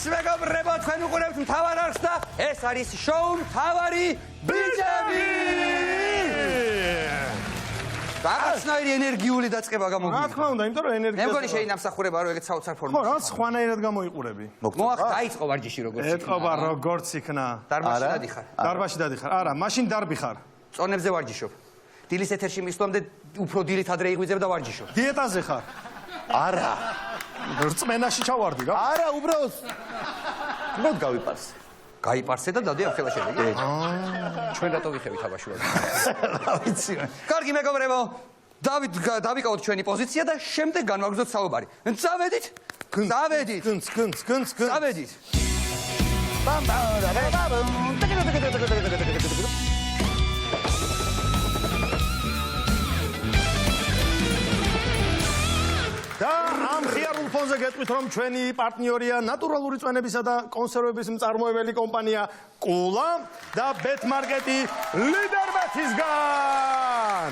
მეგობრებო, თქვენ უყურებთ მთავარ არხს და ეს არის შოუ მთავარი ბიჭები. რაღაცნაირი ენერგიული დაწყება გამოგვიყვება. რა თქმა უნდა, იმიტომ რომ ენერგია. მე მგონი შეინამსახურება რომ ეგეთ საოცარ ფორმაში. ხო, რაც ხვანაირად გამოიყურები. მოახ დაიწყო ვარჯიში როგორც იქნა. ეთყობა როგორც იქნა. დარბაზში დადიხარ. დარბაზში დადიხარ. არა, მაშინ დარბი ხარ. წონებზე ვარჯიშობ. დილის ეთერში მისვლამდე უფრო დილით ადრე იღვიძებ და ვარჯიშობ. დიეტაზე ხარ. არა. რწმენაში ჩავარდი რა. არა, უბრალოდ. მოდ გავიპარს. გაიპარსე და დადი ახლა შედეგი. ჩვენ რატო ვიხევით აბაშურად? რა ვიცი. კარგი მეგობრებო, დავიკავოთ ჩვენი პოზიცია და შემდეგ განვაგრძოთ საუბარი. წავედით? წავედით. გნც. წავედით. და ამ ხიარულ ფონზე გეტყვით რომ ჩვენი პარტნიორია ნატურალური წვენებისა და კონსერვების მწარმოებელი კომპანია კულა და ბეთმარკეტი ლიდერბეთისგან.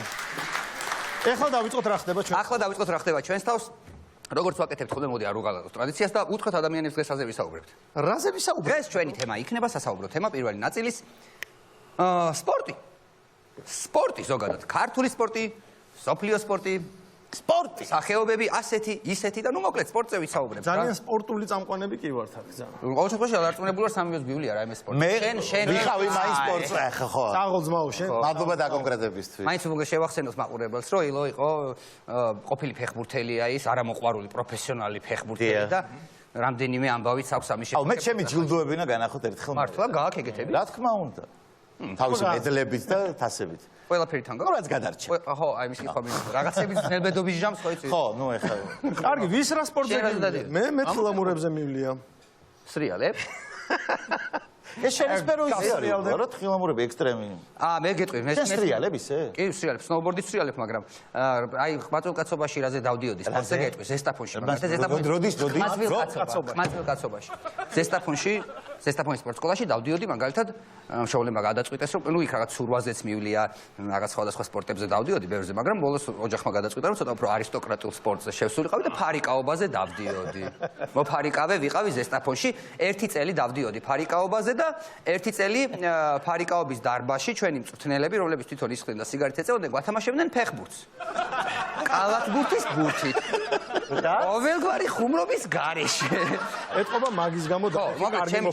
ეხლა დავიწყოთ რა ხდება ჩვენ. ახლა დავიწყოთ რა ხდება ჩვენს თავს. როგორც ვაკეთებთ ხოლმე, მოდი არ უღალატოთ ტრადიციას და უთხრათ ადამიანებს დღესაზე ვისაუბრებთ. რაზე ვისაუბრებთ? დღეს ჩვენი თემა იქნება სასაუბრო თემა პირველი ნაწილის სპორტი. სპორტი ზოგადად, ქართული სპორტი, სოფლიო სპორტი, სპორტი. სახეობები, ასეთი, ისეთი და ნუ მოკლედ სპორტზე ვისაუბრებთ. ძალიან სპორტული წამყვანები კი ვართ აქ ძალიან. ყოველ შემთხვევაში დარწმუნებული ვარ სამივეს გვივლი არა ეს სპორტი. შენ ვიხავი მაინც სპორტზე ახლა ხო. წაღოლ ძმაო შენ. მადლობა დაკონკრეტებისთვის. მაინც უკვე შევახსენოთ მაყურებელს, რომ ილო იყო ყოფილი ფეხბურთელია ის, არამოყვარული პროფესიონალი ფეხბურთელი და რამდენიმე ამბავიც აქვს ამის აუ მე ჩემი ჯილდოები უნდა განახოთ ერთხელ. მართლა გააკეთები? რა თქმა უნდა. თავისი მედლებით და თასებით. ყველაფერი თან გაქვს? რაც გადარჩა. ხო, აი მის კითხვა მინდა. რაღაცების ნებედობის ჟამს ხო იცი? ხო, ნუ ეხლა. კარგი, ვის რა სპორტზე შენ რაზე გივლია? დადიოდი? მე მეთხილამურებზე მივლია. სრიალებს? ეს შენი სფეროის არის, რა თხილამურები ექსტრემი. მე გეტყვი, მე სრიალები ისე? კი, სრიალებს, სნოუბორდის სრიალებს, მაგრამ აი მაწილკაცობაში რაზე დავდიოდი, სპორტზე გეტყვი, ზესტაფონში, მაგალითად ზესტაფონში. როდის? მაწილკაცობაში. ზესტაფონის სპორტ სკოლაში დავდიოდი, მაგალითად მშობლებმა გადაწყვიტეს, რომ ნუ იქ რაღაც სურვაზეც მივლია, რაღაც სხვადასხვა სპორტებზე დავდიოდი ბევრზე, მაგრამ ბოლოს ოჯახმა გადაწყვიტა, რომ ცოტა უფრო არისტოკრატულ სპორტზე შევსულიყავი და ფარიკაობაზე დავდიოდი. მოფარიკავე ვიყავი ზესტაფონში, 1 წელი დავდიოდი ფარიკაობაზე და 1 წელი ფარიკაობის დარბაზში ჩვენი მწვრთნელები, რომლებიც თვითონ ისხდნენ და სიგარეტს ეწეოდნენ, გვათამაშებდნენ ფეხბურთს. კალათბურთის ბურთით. ყოველგვარი ხუმრობის გარეშე. ეთყობა მაგის გამო და ჩემი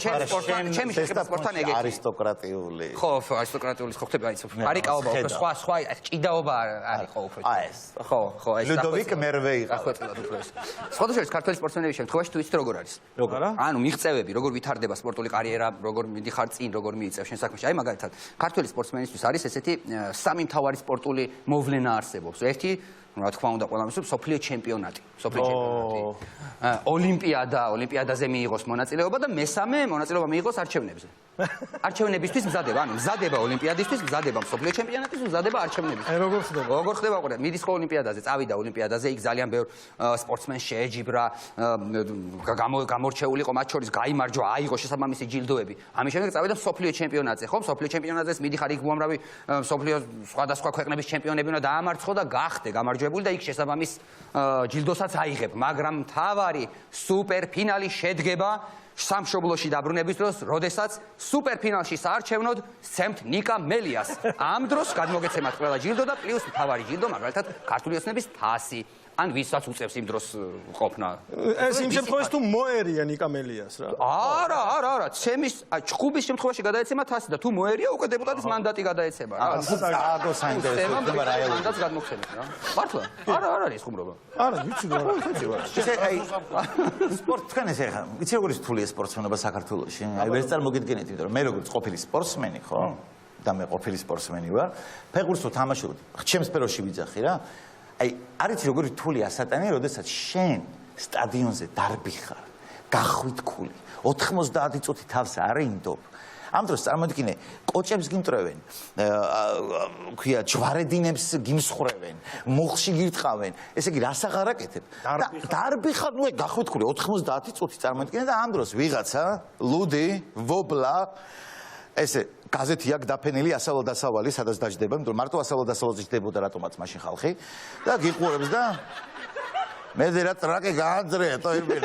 სპორტთან ეგეთი. არისტოკრატიული. ხო, არისტოკრატიული ხო ხდება, აიცო. ფარიკაობა უფრო სხვა ჭიდაობა არის ხო უფრო. ეს. ხო, ეს. ლუდოვიკ მერვე იყო. ახლა უფრო ეს. სხვადასხვა ქართველი სპორტსმენების შემთხვევაში თუ იცით როგორ არის? როგორ? ანუ მიღწევები, როგორ ვითარდება სპორტული კარიერა, როგორ მიდიხარ წინ, როგორ მიიწევ შენ საქმეში. აი მაგალითად, ქართველი სპორტსმენისთვის არის ესეთი სამი მთავარი სპორტული მოვლენა არსებობს. ერთი რა თქმა უნდა ყველამისათვის სოფლიო ჩემპიონატი. ოლიმპიადაზე მიიღოს მონაწილეობა და მესამე მონაწილეობა მიიღოს არჩევნებზე. არჩევნებისთვის მზადება, ანუ მზადება ოლიმპიადისთვის, მზადება სოფლიო ჩემპიონატისთვის, მზადება არჩევნებისთვის. როგორ ხდება? როგორ ხდება ყურე, მიდის ხო ოლიმპიადაზე, წავიდა ოლიმპიადაზე, იქ ძალიან ბევრ სპორტსმენს შეეჯიბრა, გამორჩეული იყო, მათ შორის გაიმარჯვა, აიღო შესაბამისი ჯილდოები. ამის შემდეგ წავიდა სოფლიო ჩემპიონატზე, ხო? სოფლიო ჩემპიონატზე მიდიხარ იქ უამრავი სოფლიო სხვადასხვა ქვეყნების ჩემპიონები უნდა დაამარცხო და გახდე გამარჯვებული და იქ შესაბამის ჯილდოსაც აიღებ, მაგრამ მთავარი სუპერფინალი შედგება სამშობლოში დაბრუნების დროს, როდესაც სუპერფინალში საარჩევნოდ სცემთ ნიკა მელიას. ამ დროს გადმოგეცემათ ყველა ჯილდო და პლუს მთავარი ჯილდო, მაგალითად, ქართული ოცნების თასი. ან ვისაც უწევს იმ დროს ყოფნა. ეს იმ შემთხვევაში თუ მოერია ნიკა მელიას რა. არა, ჩემის ჭუბის შემთხვევაში გადაეცემა თასი და თუ მოერია უკვე დეპუტატის მანდატი გადაეცემა რა. ააგო საინტერესო თემა რა ელა. მანდატს გადმოგცემთ რა. მართლა? არა არის ხუმრობა. არა, ვიცი რა. ესე აი სპორტ თქვენ ესე ხა იცი როგორ ის თულია სპორტსმენობა საქართველოში? აი ვერ წარმოგიდგენთ, იმიტომ რომ მე როგორც ყოფილი სპორტსმენი ხო? და მე ყოფილი სპორტსმენი ვარ. ფეხბურთს თუ თამაშობ, ჩემ სფეროში ვიძახი რა. აი, არიცი როგორი თული ასატანი, როდესაც შენ სტადიონზე დარბი ხარ, გახვიტკული, 90 წუთი თავს არ ინდობ. ამ დროს წარმოიდგინე, კოჭებს გიმტრევენ, ქვია, ჯვარედინებს გიმსხვრევენ, მუხლში გირტყავენ. ესე იგი, რას აღარ აკეთებ? დარბი ხარ, ნუ გახვიტკული 90 წუთი წარმოიდგინე და ამ დროს ვიღაცა, ლუდი, ვობლა, ესე გაზეთი აქვს დაფენილი ასავლო-დასავალი, სადაც დაждდება, იმიტომ რომ მარტო ასავლო-დასავლოზე ჯდებოდა რატომაც მაშინ ხალხი და გიყურებს და მე ზე რა ტრაკი გააძრეა, ტოიბინ.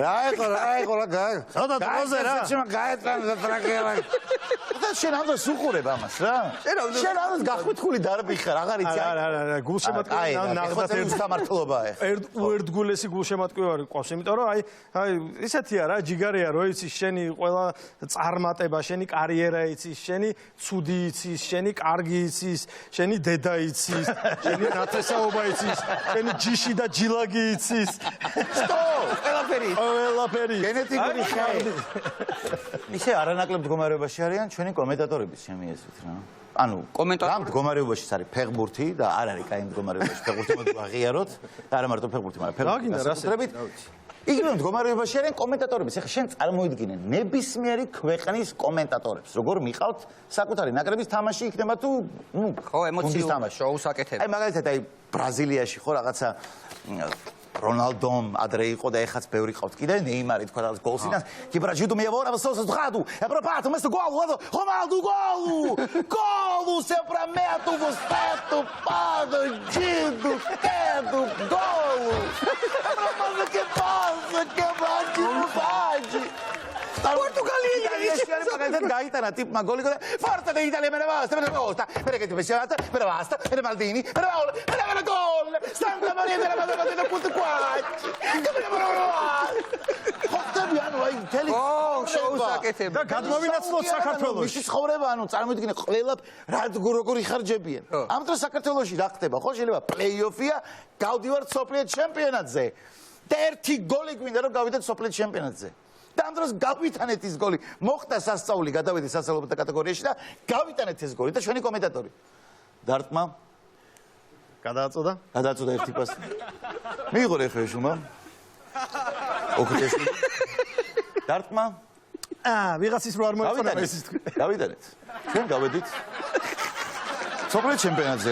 რა იყო ცოტა დროზე რა. გაეტანა ტრაკერა და შენ ამას უყურებ ამას რა შენ ამას გახვითხული დარბი ხარ აღარ იცი არა გულშემატკივარი ნახდათ სამართლობაა ერთგულესი გულშემატკივარი ყავს იმიტომ რომ აი ისეთია რა ჯიგარია რო იცის შენი ყველა წარმატება შენი კარიერა იცის შენი ცუდი იცის შენი კარგი იცის შენი დედა იცის შენი ნათესაობა იცის შენი ჯიში და ჯილაგი იცის ყველაფერი გენეტიკური ხარი ისე არანაკლებ მდგომარეობაში არიან ჩვენი კომენტატორები ჩემი აზრით რა ანუ რა მდგომარეობაში არის ფეხბურთი და არ არის კაი მდგომარეობაში ფეხბურთი მოდი აღიაროთ და არა მარტო ფეხბურთი მაგრამ ფეხბურთი იგივე მდგომარეობაში არიან კომენტატორები ეხლა შენ წარმოიდგინე ნებისმიერი ქვეყნის კომენტატორებს როგორ მიყავთ საკუთარი ნაკრების თამაში იქნება თუ ნუ ხო ემოციურ შოუს აკეთებ აი მაგალითად აი ბრაზილიაში ხო რაღაცა Ronaldo adre იყო და ეხაც ბევრი ყავთ კიდე ნეიმარი თქვა რაღაც გოლს იდან que para Gildo meia hora você errado é para pato mas gol Ronaldo gol sempre meto você topado Gildo quedo gol mas que passa que bate Portugalia magari gaitana tipo ma gol forza di Italia me ne basta perché ti pensate per basta per Maldini per gol Santa Maria della Madonna del punto qua შოუს აკეთებ და გადმოვინაცვლოთ საქართველოში მის ცხოვრება ანუ წარმოიდგინე ყველა როგორ იხარჯებიან ამ დროს საქართველოში რა ხდება ხო შეიძლება პლეიოფია გავდივართ სოფლიო ჩემპიონატზე და ერთი გოლი გვინდა რომ გავიდეთ სოფლიო ჩემპიონატზე და ამ დროს გავიტანეთ ის გოლი მოხდა სასწაული გადავედი სასწავლებლთა კატეგორიაში და გავიტანეთ ეს გოლი და ჩვენი კომენტატორი დარტმა გადააწოდა ერთი პასი მიიღო რეხე შუმა ოქროესი დარტმა ვიღაცის რო არ მოეწონება ეს გავიდანეთ ჩვენ გავედით სოფლიო ჩემპიონატზე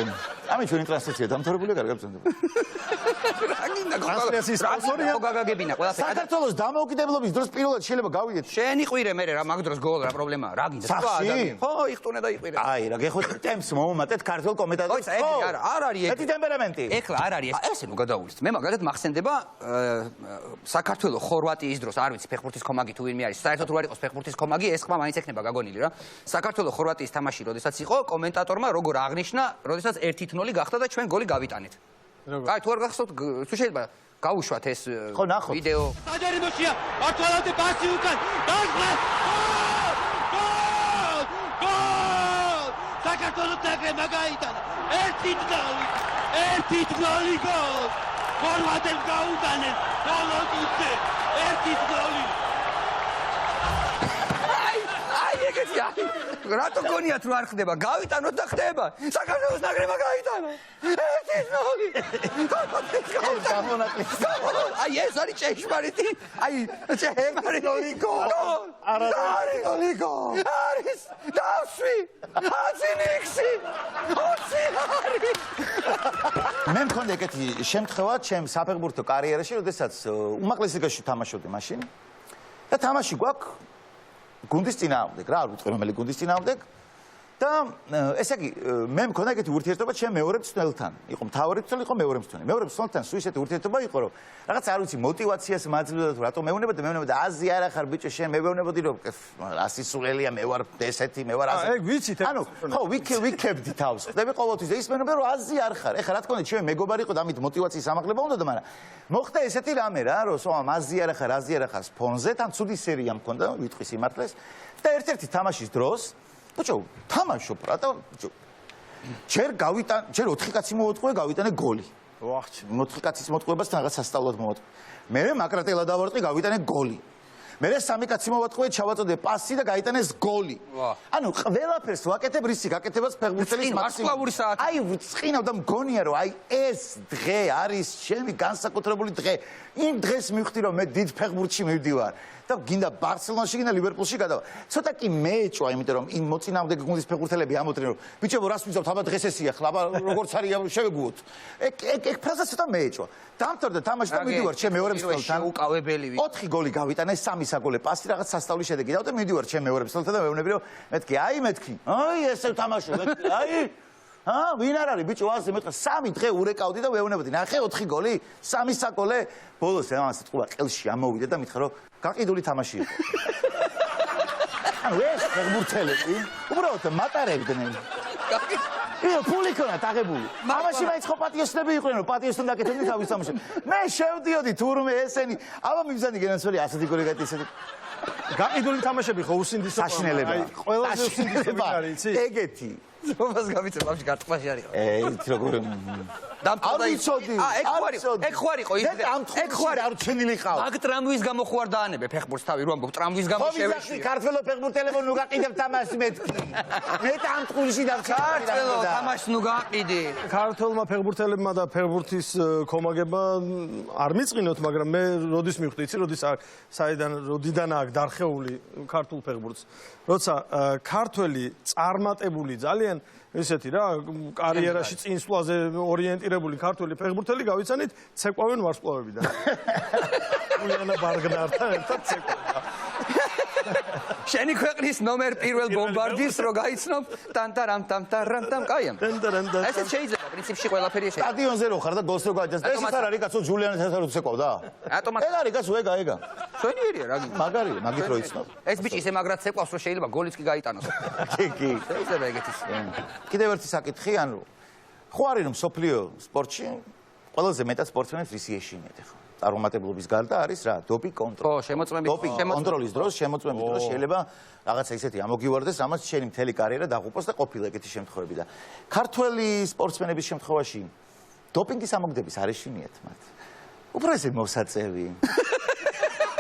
ამი ჩვენი ტრანსლაცია დამთავრებულია კარგად ბრძანდება ტრანსლაციის სპონსორია გაგაგებინა ყველას საქართველოს დამოუკიდებლობის დროს პირველად შეიძლება გავიდეთ შენ იყვირე მე რა მაგ დროს გოლ რა პრობლემაა რა გინდა ხო იხტუნე და იყვირე აი რა გეხოთ ტემპს მომატეთ ქართულ კომენტატორს ხო არ არის ერთი ტემპერამენტი ეხლა არ არის ესე ნუ გადაუვლით მე მაგალითად მახსენდება საქართველოს ხორვატიის დროს არ ვიცი ფეხბურთის კომაგი თუ ვინმე არის საერთოდ რო არ იყოს ფეხბურთის კომაგი ეს ხმა მაინც ექნება გაგონილი რა საქართველოს ხორვატიის თამაში როდესაც იყო კომენტატორმა როგორ აღნიშნა როდესაც 1-0 გახდა და ჩვენ გოლი გავიტანეთ აი თუ არ გახსოვთ თუ შეიძლება გავუშვათ ეს ვიდეო საჯარიმოშია ართვალავდი პასი უკან დაჟღა გოლ საქართველოს ნაკრებმა გაიტანა 1-0 გოლ ხორვატებს გაუტანეს ბოლო წუთზე 1-0 ეგეთია რატო გონიათ რომ არ ხდება გავიტანოთ და ხდება საქართველოს ნაკრებმა გაიტანა 1-0 აი ეს არის ჭეშმარიტი აი ჭეშმარიტი გოლ არის დავსვი აცინიქსი მე მქონდა ეგეთი შემთხვევა ჩემ საფეხბურთო კარიერაში როდესაც უმაღლეს ლიგაში თამაშობდი მაშინ და თამაში გვაქვს გუნდის წინააღმდეგ რა არ ვიტყვი რომელი გუნდის წინააღმდეგ და ესე იგი მე მქონდა ეგეთი ურთიერთობა ჩემ მეორე მწვრთნელთან იყო მთავარი მწვრთნელი იყო მეორე მწვრთნელი მეორე მწვრთნელთან სულ ისეთი ურთიერთობა იყო რომ რაღაც არ ვიცი мотиваციას მაძლევდა თუ რატომ მეუბნება და აზი არ ახარ ბიჭო შენ მე მეუბნებოდი რომ ასისულელია მე ვარ ესეთი მე ვარ ასე ეგ ვიცით ანუ ხო ვიქებდი თავს ხდები ყოველთვის და ის მეუბნება რომ აზი არ ხარ ეხლა რა თქმა უნდა ჩემი მეგობარი იყო და ამით мотивაციის ამაღლება უნდა და მაგრამ მოხდა ესეთი რამე რა რომ სულ აზი არ ახარ ფონზე თან ცუდი სერია მქონდა ვიტყვი სიმართლეს და ერთ-ერთი თამაშის დროს ბიჭო თამაშობ რა და ბიჭო ჯერ 4 კაცი მოვატყუე გავიტანე გოლი ვახჩი 4 კაცის მოტყუებას თან რაღაც სასწავლად მოვატყუე მე მაკრატელა დავარტყი გავიტანე გოლი მე 3 კაცი მოვატყუე ჩავაწოდე პასი და გაიტანეს გოლი ანუ ყველაფერს ვაკეთებ რისი გაკეთებას ფეხბურთელის მაქსიმალური საათი აი ვწყინავ და მგონია რომ აი ეს დღე არის ჩემი განსაკუთრებული დღე იმ დღეს მივხვდი რომ მე დიდ ფეხბურთში მივდივარ და გინდა ბარსელონაში გინდა ლივერპულში გადავა ცოტა კი მეეჭვა იმიტომ რომ იმ მოწინააღმდეგე გუნდის ფეხბურთელები ამოწრენ რომ ბიჭებო რას ვიზავთ აბა დღეს ესია ხლა აბა როგორც არის შევეგუოთ ეგ ფრაზა ცოტა მეეჭვა დამთავრდა თამაში და მივდივარ ჩემ მეორე მწვრთნელთან უკავებელი 4 გოლი გავიტანე 3 საგოლე პასი რაღაც სასწაულის შედეგი და მივდივარ ჩემ მეორე მწვრთნელთან და მეუბნები რომ მეთქი აი ესე ვთამაშო მეთქი აი ვინ არ არის ბიჭო ასე მეტყვი 3 დღე ურეკავდი და ვეუბნებოდი ნახე 4 გოლი 3 საკოლე ბოლოს ამას ეთქვა ყელში ამოვიდა და მითხრა რომ გაყიდული თამაში იყო ანუ ეს ფეხბურთელები უბრალოდ მატარებდნენ ია ფული ქონათ აღებული ამაში მაინც ხო პატიოსნები იყვნენ რომ პატიოსთან დაკეთებდნენ თავის თამაში მე შევდიოდი თურმე ესენი აბა მიბზანი გენაცველი ასეთი გოლი გაიტი ესეთი გაყიდული თამაშები ხო უსინდისო საშინელება ყველაზე უსინდისები არის იცი ეგეთი რომას გავიცემ ბავშვი გარტყმაში არის იცი როგორ დამთავრდა ვიცოდი ეგ ხო არისო ის ეგ ხო არ ჩენილი ყავ მაგ ტრამვის გამო ხო არ დაანებე ფეხბურთს თავი რომ ამბობ ტრამვის გამო შევეში ქართველო ფეხბურთელებო ნუ გაყიდებ თამაში მეთქი მე ამ ტყულში ქართველო თამაშს ნუ გაყიდი ქართველმა ფეხბურთელებმა და ფეხბურთის კომაგებმა არ მიწყინოთ მაგრამ მე როდის მივხვდი იცი როდის როდიდან აქ დარხეული ქართულ ფეხბურთს როცა ქართველი წარმატებული ძალიან ესეთი რა კარიერაში წინსვლაზე ორიენტირებული ქართველი ფეხბურთელი გავიცანით ცეკვავენ ვარსკვლავებიდან ულიანა ბარგნართან ერთად ცეკვავენ შენი ქვეყნის ნომერ პირველ ბომბარდირს რო გაიცნობ ტანტარამ ტამტარამ კაია ესეც შეიძლება პრინციპში ყველაფერი შეიძლება სტადიონზე რო ხარ და გოლს რო გააჯას ეს არ არის კაცო ჯულიანის ეს არ უცეკვავდა ავტომატურად ეგ არის კაცო ეგა შვენიერია რა გინდა მაგარია მაგით რო იცნობ ეს ბიჭი ისე მაგრად ცეკვავს რომ შეიძლება გოლიც კი გაიტანოს კი შეიძლება ეგეთის კიდევ ერთი საკითხი ანუ ხო არის რომ სოფლიო სპორტში ყველაზე მეტად სპორტსმენებს ისი ეშინიათ ახლა წარმატებლობის გარდა არის რა დოპინგ კონტროლი ხო შემოწმების კონტროლის დროს შემოწმების დროს შეიძლება რაღაცა ისეთი ამოგივარდეს რამაც შენი მთელი კარიერა დაღუპოს და ყოფილა ეგეთი შემთხვევები და ქართველი სპორტსმენების შემთხვევაში დოპინგის ამოგდების არ ეშინიათ მათ უფრო ესე მოსაწევი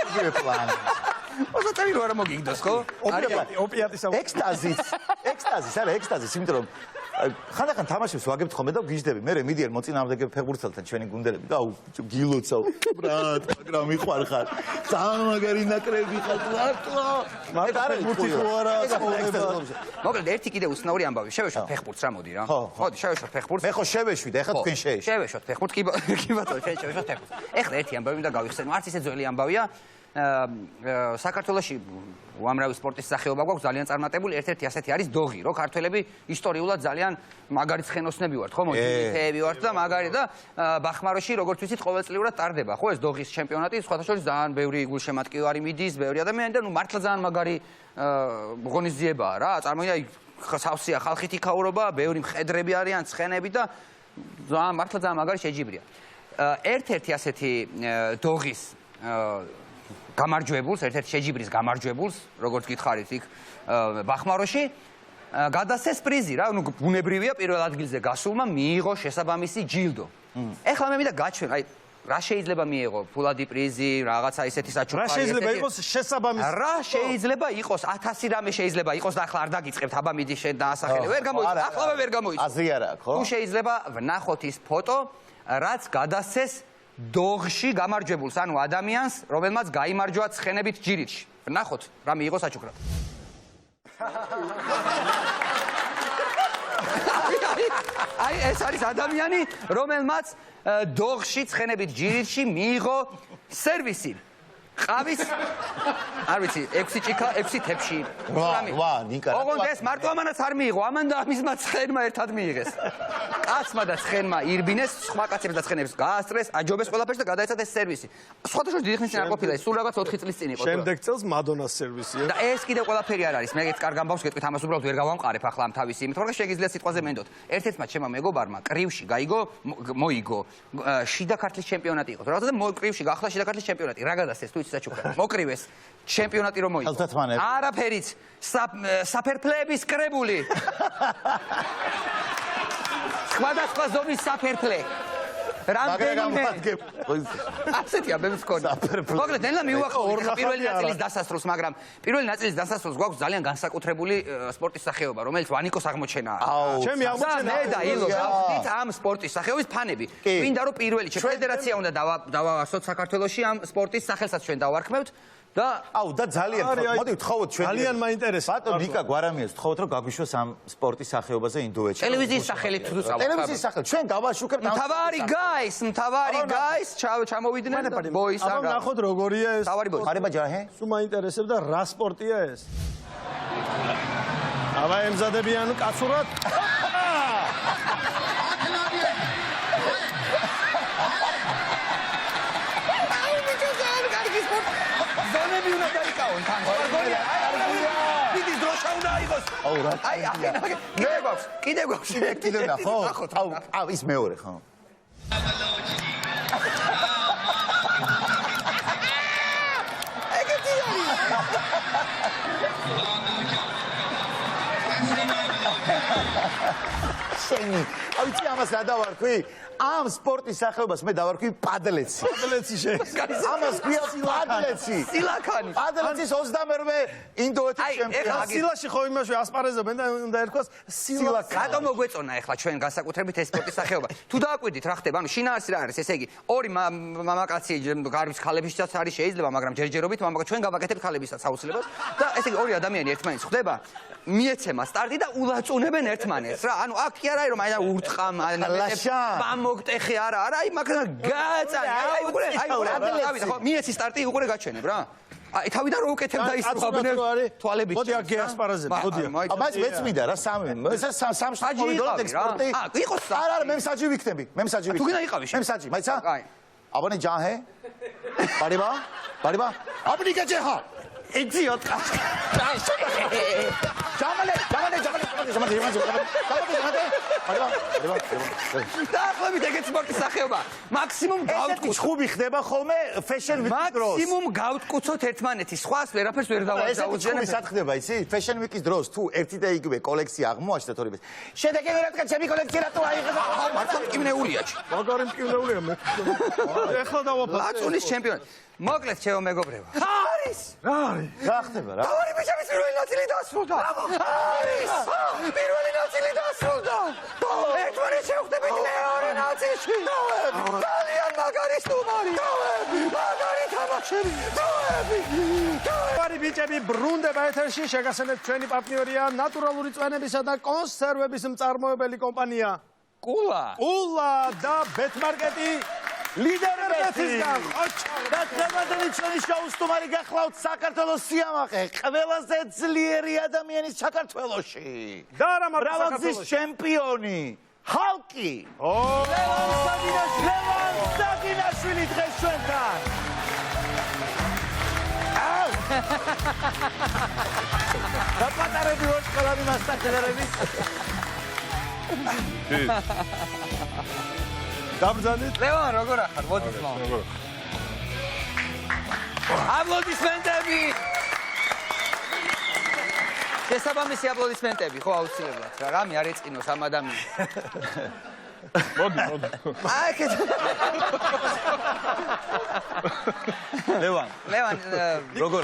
იგივე პლანი მოსაწევი რო არ მოგიგდოს ხო ოპიატის ექსტაზის არა ექსტაზის იმიტომ რომ ხანდახან თამაშებს ვაგებთ ხოლმე და გიждები მე მიდიერ მოწინააღმდეგე ფეხბურთელთან ჩვენი გუნდელები და აუ გილოცავ ბრატ მაგრამ მიხარხარ ძალიან მაგარი ნაკრები ხარ მართლა მაგრამ ფეხბურთი ხო არა მოკლედ ერთი კიდე უცნაური ამბავი შევეშოთ ფეხბურთს რა მოდი რა მოდი შევეშოთ ფეხბურთს მე ხო შევეშვით ეხლა თქვენ შეეშვით შევეშოთ ფეხბურთს კი ბატონო შევეშოთ ფეხბურთს ეხლა ერთი ამბავი უნდა გავიხსენო არც ისე ძველი ამბავია საქართველოში უამრავი სპორტის სახეობა გვაქვს ძალიან წარმატებული ერთ-ერთი ასეთი არის დოღი რომ ქართველები ისტორიულად ძალიან მაგარი ცხენოსნები ვართ ხო მოჯილითეები ვართ და მაგარი და ბახმაროში როგორც ვიცით ყოველწლიურად ტარდება ხო ეს დოღის ჩემპიონატი სხვათა შორის ძალიან ბევრი გულშემატკივარი მიდის ბევრი ადამიანი და ნუ მართლა ძალიან მაგარი ღონისძიებაა რა წარმოიდგინე სავსეა ხალხით იქაურობა ბევრი მხედრები არიან ცხენები და მართლა ძალიან მაგარი შეჯიბრია ერთ-ერთი ასეთი დოღის გამარჯვებულს, ერთ-ერთი შეჯიბრის გამარჯვებულს, როგორც გითხარით იქ ბახმაროში, გადასცეს პრიზი რა, ნუ ბუნებრივია პირველ ადგილზე გასულმა მიიღო შესაბამისი ჯილდო. ეხლა მე მინდა გაჩვენ, აი რა შეიძლება მიიღო, ფულადი პრიზი, რაღაცა ისეთი საჩუქარი. რა შეიძლება იყოს შესაბამისი? რა შეიძლება იყოს 1000 რამე შეიძლება იყოს და ახლა არ დაგიწყებთ, აბა მიდი შენ დაასახელე, ვერ გამოიწვა, ახლავე ვერ გამოიწვა. აზრი არა აქვს, ხო? თუ შეიძლება ვნახოთ ის ფოტო, რაც გადასცეს დოღში გამარჯვებულს, ანუ ადამიანს, რომელმაც გაიმარჯვა ცხენებით ჯირითში. ვნახოთ, რა მიიღო საჩუქრად. აი, ეს არის ადამიანი, რომელმაც დოღში ცხენებით ჯირითში მიიღო სერვისი. ყავის არ ვიცი 6 ჭიქა 6 თებში ვა ნიკა ოღონდ ეს მარტო ამანაც არ მიიღო ამან და ამისმა ცხენმა ერთად მიიღეს კაცმა და ცხენმა ირბინეს სხვა კაცებს და ცხენებს გაასწრეს აჯობეს ყველაფერს და გადაეცათ ეს სერვისი სხვათა შორის დიდი ხნის წინ არ ყოფილა ეს სულ რაღაც 4 წლის წინ იყო შემდეგ წელს მადონას სერვისია და ეს კიდევ ყველაფერი არ არის მე ეგეთ კარგ ამბავს გეტყვით ამას უბრალოდ ვერ გავამყარებ ახლა ამ თავისი იმით რომ შეგიძლიათ სიტყვაზე მენდოთ ერთ-ერთმა ჩემმა მეგობარმა კრივში მოიგო შიდა ქართლის ჩემპიონატი იყო რაღაცა და კრივში გაახლა შიდა ქართლის ჩემპიონატი რა გადასცეს თუ საჩუქრად მოკრივეს ჩემპიონატი რომ მოიგო არაფერიც საფერფლეების კრებული სხვადასხვა ზომის საფერფლე რამდენიმე ასეთია მე მგონი მოკლედ ნელა მივუახლოვდით პირველი ნაწილის დასასრულს მაგრამ პირველი ნაწილის დასასრულს გვაქვს ძალიან განსაკუთრებული სპორტის სახეობა რომელიც ვანიკოს აღმოჩენაა ჩემი აღმოჩენა მე და ილო გავხდით ამ სპორტის სახეობის ფანები მინდა რომ პირველი ფედერაცია უნდა დავაარსოთ საქართველოში ამ სპორტის სახელსაც ჩვენ დავარქმევთ და აუ და ძალიან მოდი ვთხოვოთ ჩვენ ძალიან მაინტერესებს ბატონ ნიკა გვარამიას ვთხოვოთ რომ გაგვიშვას ამ სპორტის სახეობაზე ინდოეთში ტელევიზიის სახელით თუ წავ ტელევიზიის სახელით ჩვენ დავაშუქებთ მთავარი გაის ჩამოვიდნენ ბოის აბა ნახოთ როგორია ეს მთავარი ბოის ხარება ჯაჰე სულ მაინტერესებს და რა სპორტია ეს აბა ემზადებიან კაცურად ზონები უნდა დაიკავონ თან. დიდი დროშა უნდა აიღოს. აი, კიდე გვაქვს. კიდე ნახო? აუ, ის მეორე ხო? ეგეთი არის. შენი, აუცი ამას რა დავარქვი? ამ სპორტის სახეობას მე დავარქვი პადლეცი. პადლეცი ამას ქვია პადლეცი. სილაქანი. პადლეცის 28-მე ინდოეთის ჩემპიონი. სილაში ხო იმაში ასპარეზობენ და უნდა ერქვას სილაქანი. რატომ მოგვეწონა ახლა ჩვენ განსაკუთრებით ეს სპორტის სახეობა? თუ დააკვირდით რა ხდება, ანუ შინაარსი რა არის, ესე იგი, ორი მამაკაცი გარვის ქალებისაც არის შეიძლება, მაგრამ ჯერჯერობით ჩვენ გავაკეთებთ ქალებისაც აუცილებლად და ესე იგი ორი ადამიანი ერთმანეთს ხვდება, მიეცემა სტარტი და ულაწუნებენ ერთმანეთს რა. ანუ აქ კი არა რომ აი ურტყამ, მოგტეხე არა, აი მაგრამ გააწანი, აი უყურე, ხო, მიეცი სტარტი უყურე გაჩვენებ რა. აი თავიდან რო უკეთებ და ისწრაფობენ თვალებით. მოდი აქ გეასპარეზებ, მოდი. ამას მეც მინდა რა სამი მოვიდოთ ექსპორტი. იყოს არა, მე მსაჯი ვიქნები, მე მსაჯი ვიქნები. თუ გინდა იყავი მე მსაჯი, მაიცა? აი. აბანე ჯანჰე? ბარიბა? აბნი გაჯეჰა. Idiot. Jamale. დაახლოებით ეგეთ სპორტის სახეობა. მაქსიმუმ გავტკუცოთ. ხუბი ხდება ხოლმე fashion week-ის დროს. მაქსიმუმ გავტკუცოთ ერთმანეთი. სხვას ვერაფერს ვერ დავაძავოთ. ეს სად ხდება იცი? fashion week-ის დროს თუ ერთი და იგივე კოლექცია აღმოაჩნდათ ორივეს. შედეგი რადგან ჩემი კოლექცია რატო აიღება? მართლა მკივნეულია. მაგარი მკივნეულია მე. ეხლა დავაფასე. ლაწუნის ჩემპიონი. მოკლედ ჩემო მეგობრებო. არის. რა არის? რა ხდება რა? ორი ბიჭების პირველი ნაწილი დასრულდა. არის. პირველი ნაწილი დასრულდა. ერთმანეთს შევხვდებით მეორე ნაწილში. ძალიან მაგარი სტუმარი. მაგარი თამაშები. ორი ბიჭები ბრუნდება ეთერში, შეგასცენებთ ჩვენი პარტნიორია ნატურალური წვენებისა და კონსერვების მწარმოებელი კომპანია კულა და ბეთმარკეტი ლიდერბეთისგან. და დღევანდელი ჩვენი შოუს სტუმარი გახლავთ საქართველოს სიამაყე, ყველაზე ძლიერი ადამიანი საქართველოში. და არა მარტო ბრავალგზის ჩემპიონი, ჰალკი. ლევან საგინაშვილი დღეს ჩვენთან. დაპატარები ვარ ყველანი მასტაჟერები. დაბრძანეთ. ლევან როგორ ახარ? მოდი ძმა. აპლოდისმენტები. შესაბამისი აპლოდისმენტები, ხო აუცილებლად რა. რამე არ ეწყინოს ამ ადამიანს. მოდი. აი კეთ. ლევან, როგორ?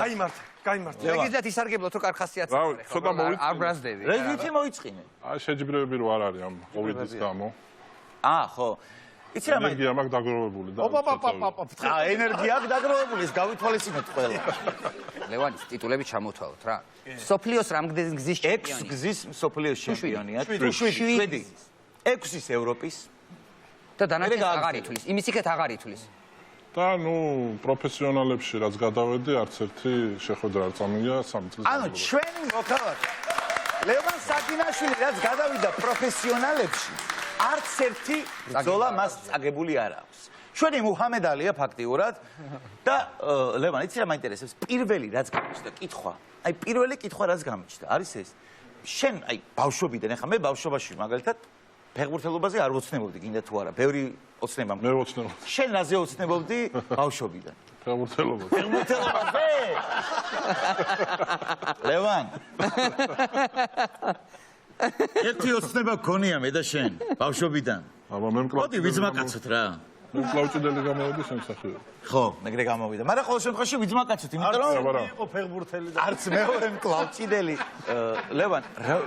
გაიმართ. ეგეც ისარგებლოთ რო კარგ ხასიათს რავი, ცოტა მოვიწყინე. არ ბრაზდები. რეზვიტი მოიწყინე. აი შეჯიბრებები რო არ არის ამ COVID-ის გამო. ხო. იცი რა მაინც ენერგია მაქვს დაგროვებული და ენერგია აქვს დაგროვებული, ის გავითვალისწინოთ ყველა. ლევანის ტიტულები ჩამოთვალოთ რა. სოფლიოს რამდენგზის ჩემპიონი? 6 გზის სოფლიოს ჩემპიონია. 7. 6-ის ევროპის. და დანარჩენს აღარ ითვლის. იმის იქეთ აღარ ითვლის. და ნუ პროფესიონალებში რაც გადავედი, არც ერთი შეხვედრა არ წამიგია 3 წელს. ანუ ჩვენი მოქალაქე ლევან საგინაშვილი რაც გადავიდა პროფესიონალებში, არც ერთი ბრძოლა მას წაგებული არ აქვს. ჩვენი მუჰამედ ალია ფაქტიურად და ლევან, იცი რა მაინტერესებს? პირველი რაც გამიჩნდა კითხვა. აი პირველი კითხვა რაც გამიჩნდა, არის ეს. შენ აი ბავშვობიდან, ეხლა მე ბავშვობაში მაგალითად ფეხბურთელობაზე არ ვოცნებობდი, გინდა თუ არა, ბევრი ოცნება მე ვოცნებობდი. შენ რაზე ოცნებობდი ბავშვობიდან? ფეხბურთელობაზე. ფეხბურთელობაზე? ლევან. ერთი ოცნება გქონია მე და შენ ბავშვობიდან. აბა მე მოდი ვიძმაკაცოთ რა. მე კლავჭიდელი გამოვედი შემსახურე. ხო, მეგრე გამოვიდა. მაგრამ ყოველ შემთხვევაში ვიძმაკაცოთ, იმიტომ რომ იყო ფეხბურთელი და არც მეორე კლავჭიდელი. ლევან,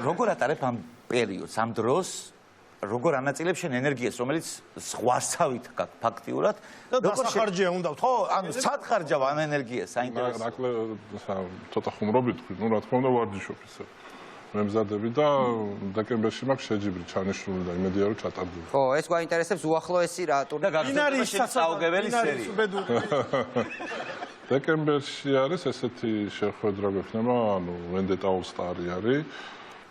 როგორ ატარებ ამ პერიოდს, ამ დროს? როგორ ანაწილებ შენ ენერგიას, რომელიც ზღვარსავით გაქვს ფაქტიურად? როგორ სახარჯია უნდა ხო, ანუ სად ხარჯავ ამ ენერგიას, საინტერესო. ცოტა ხუმრობით ვქი, ნუ რა თქმა უნდა ვარჯიშობ ისე. მე მზადები და დეკემბერში მაქვს შეჯიბრი ჩანიშნული და იმედია რომ ჩატარდება. ხო, ეს გვაინტერესებს უახლოესი რა ტურნირი. გაგზავნილი საუგებელი სერია. დეკემბერში არის ესეთი შეხვედრა გვექნება, ანუ ვენდეტა ოლ სტარი არის.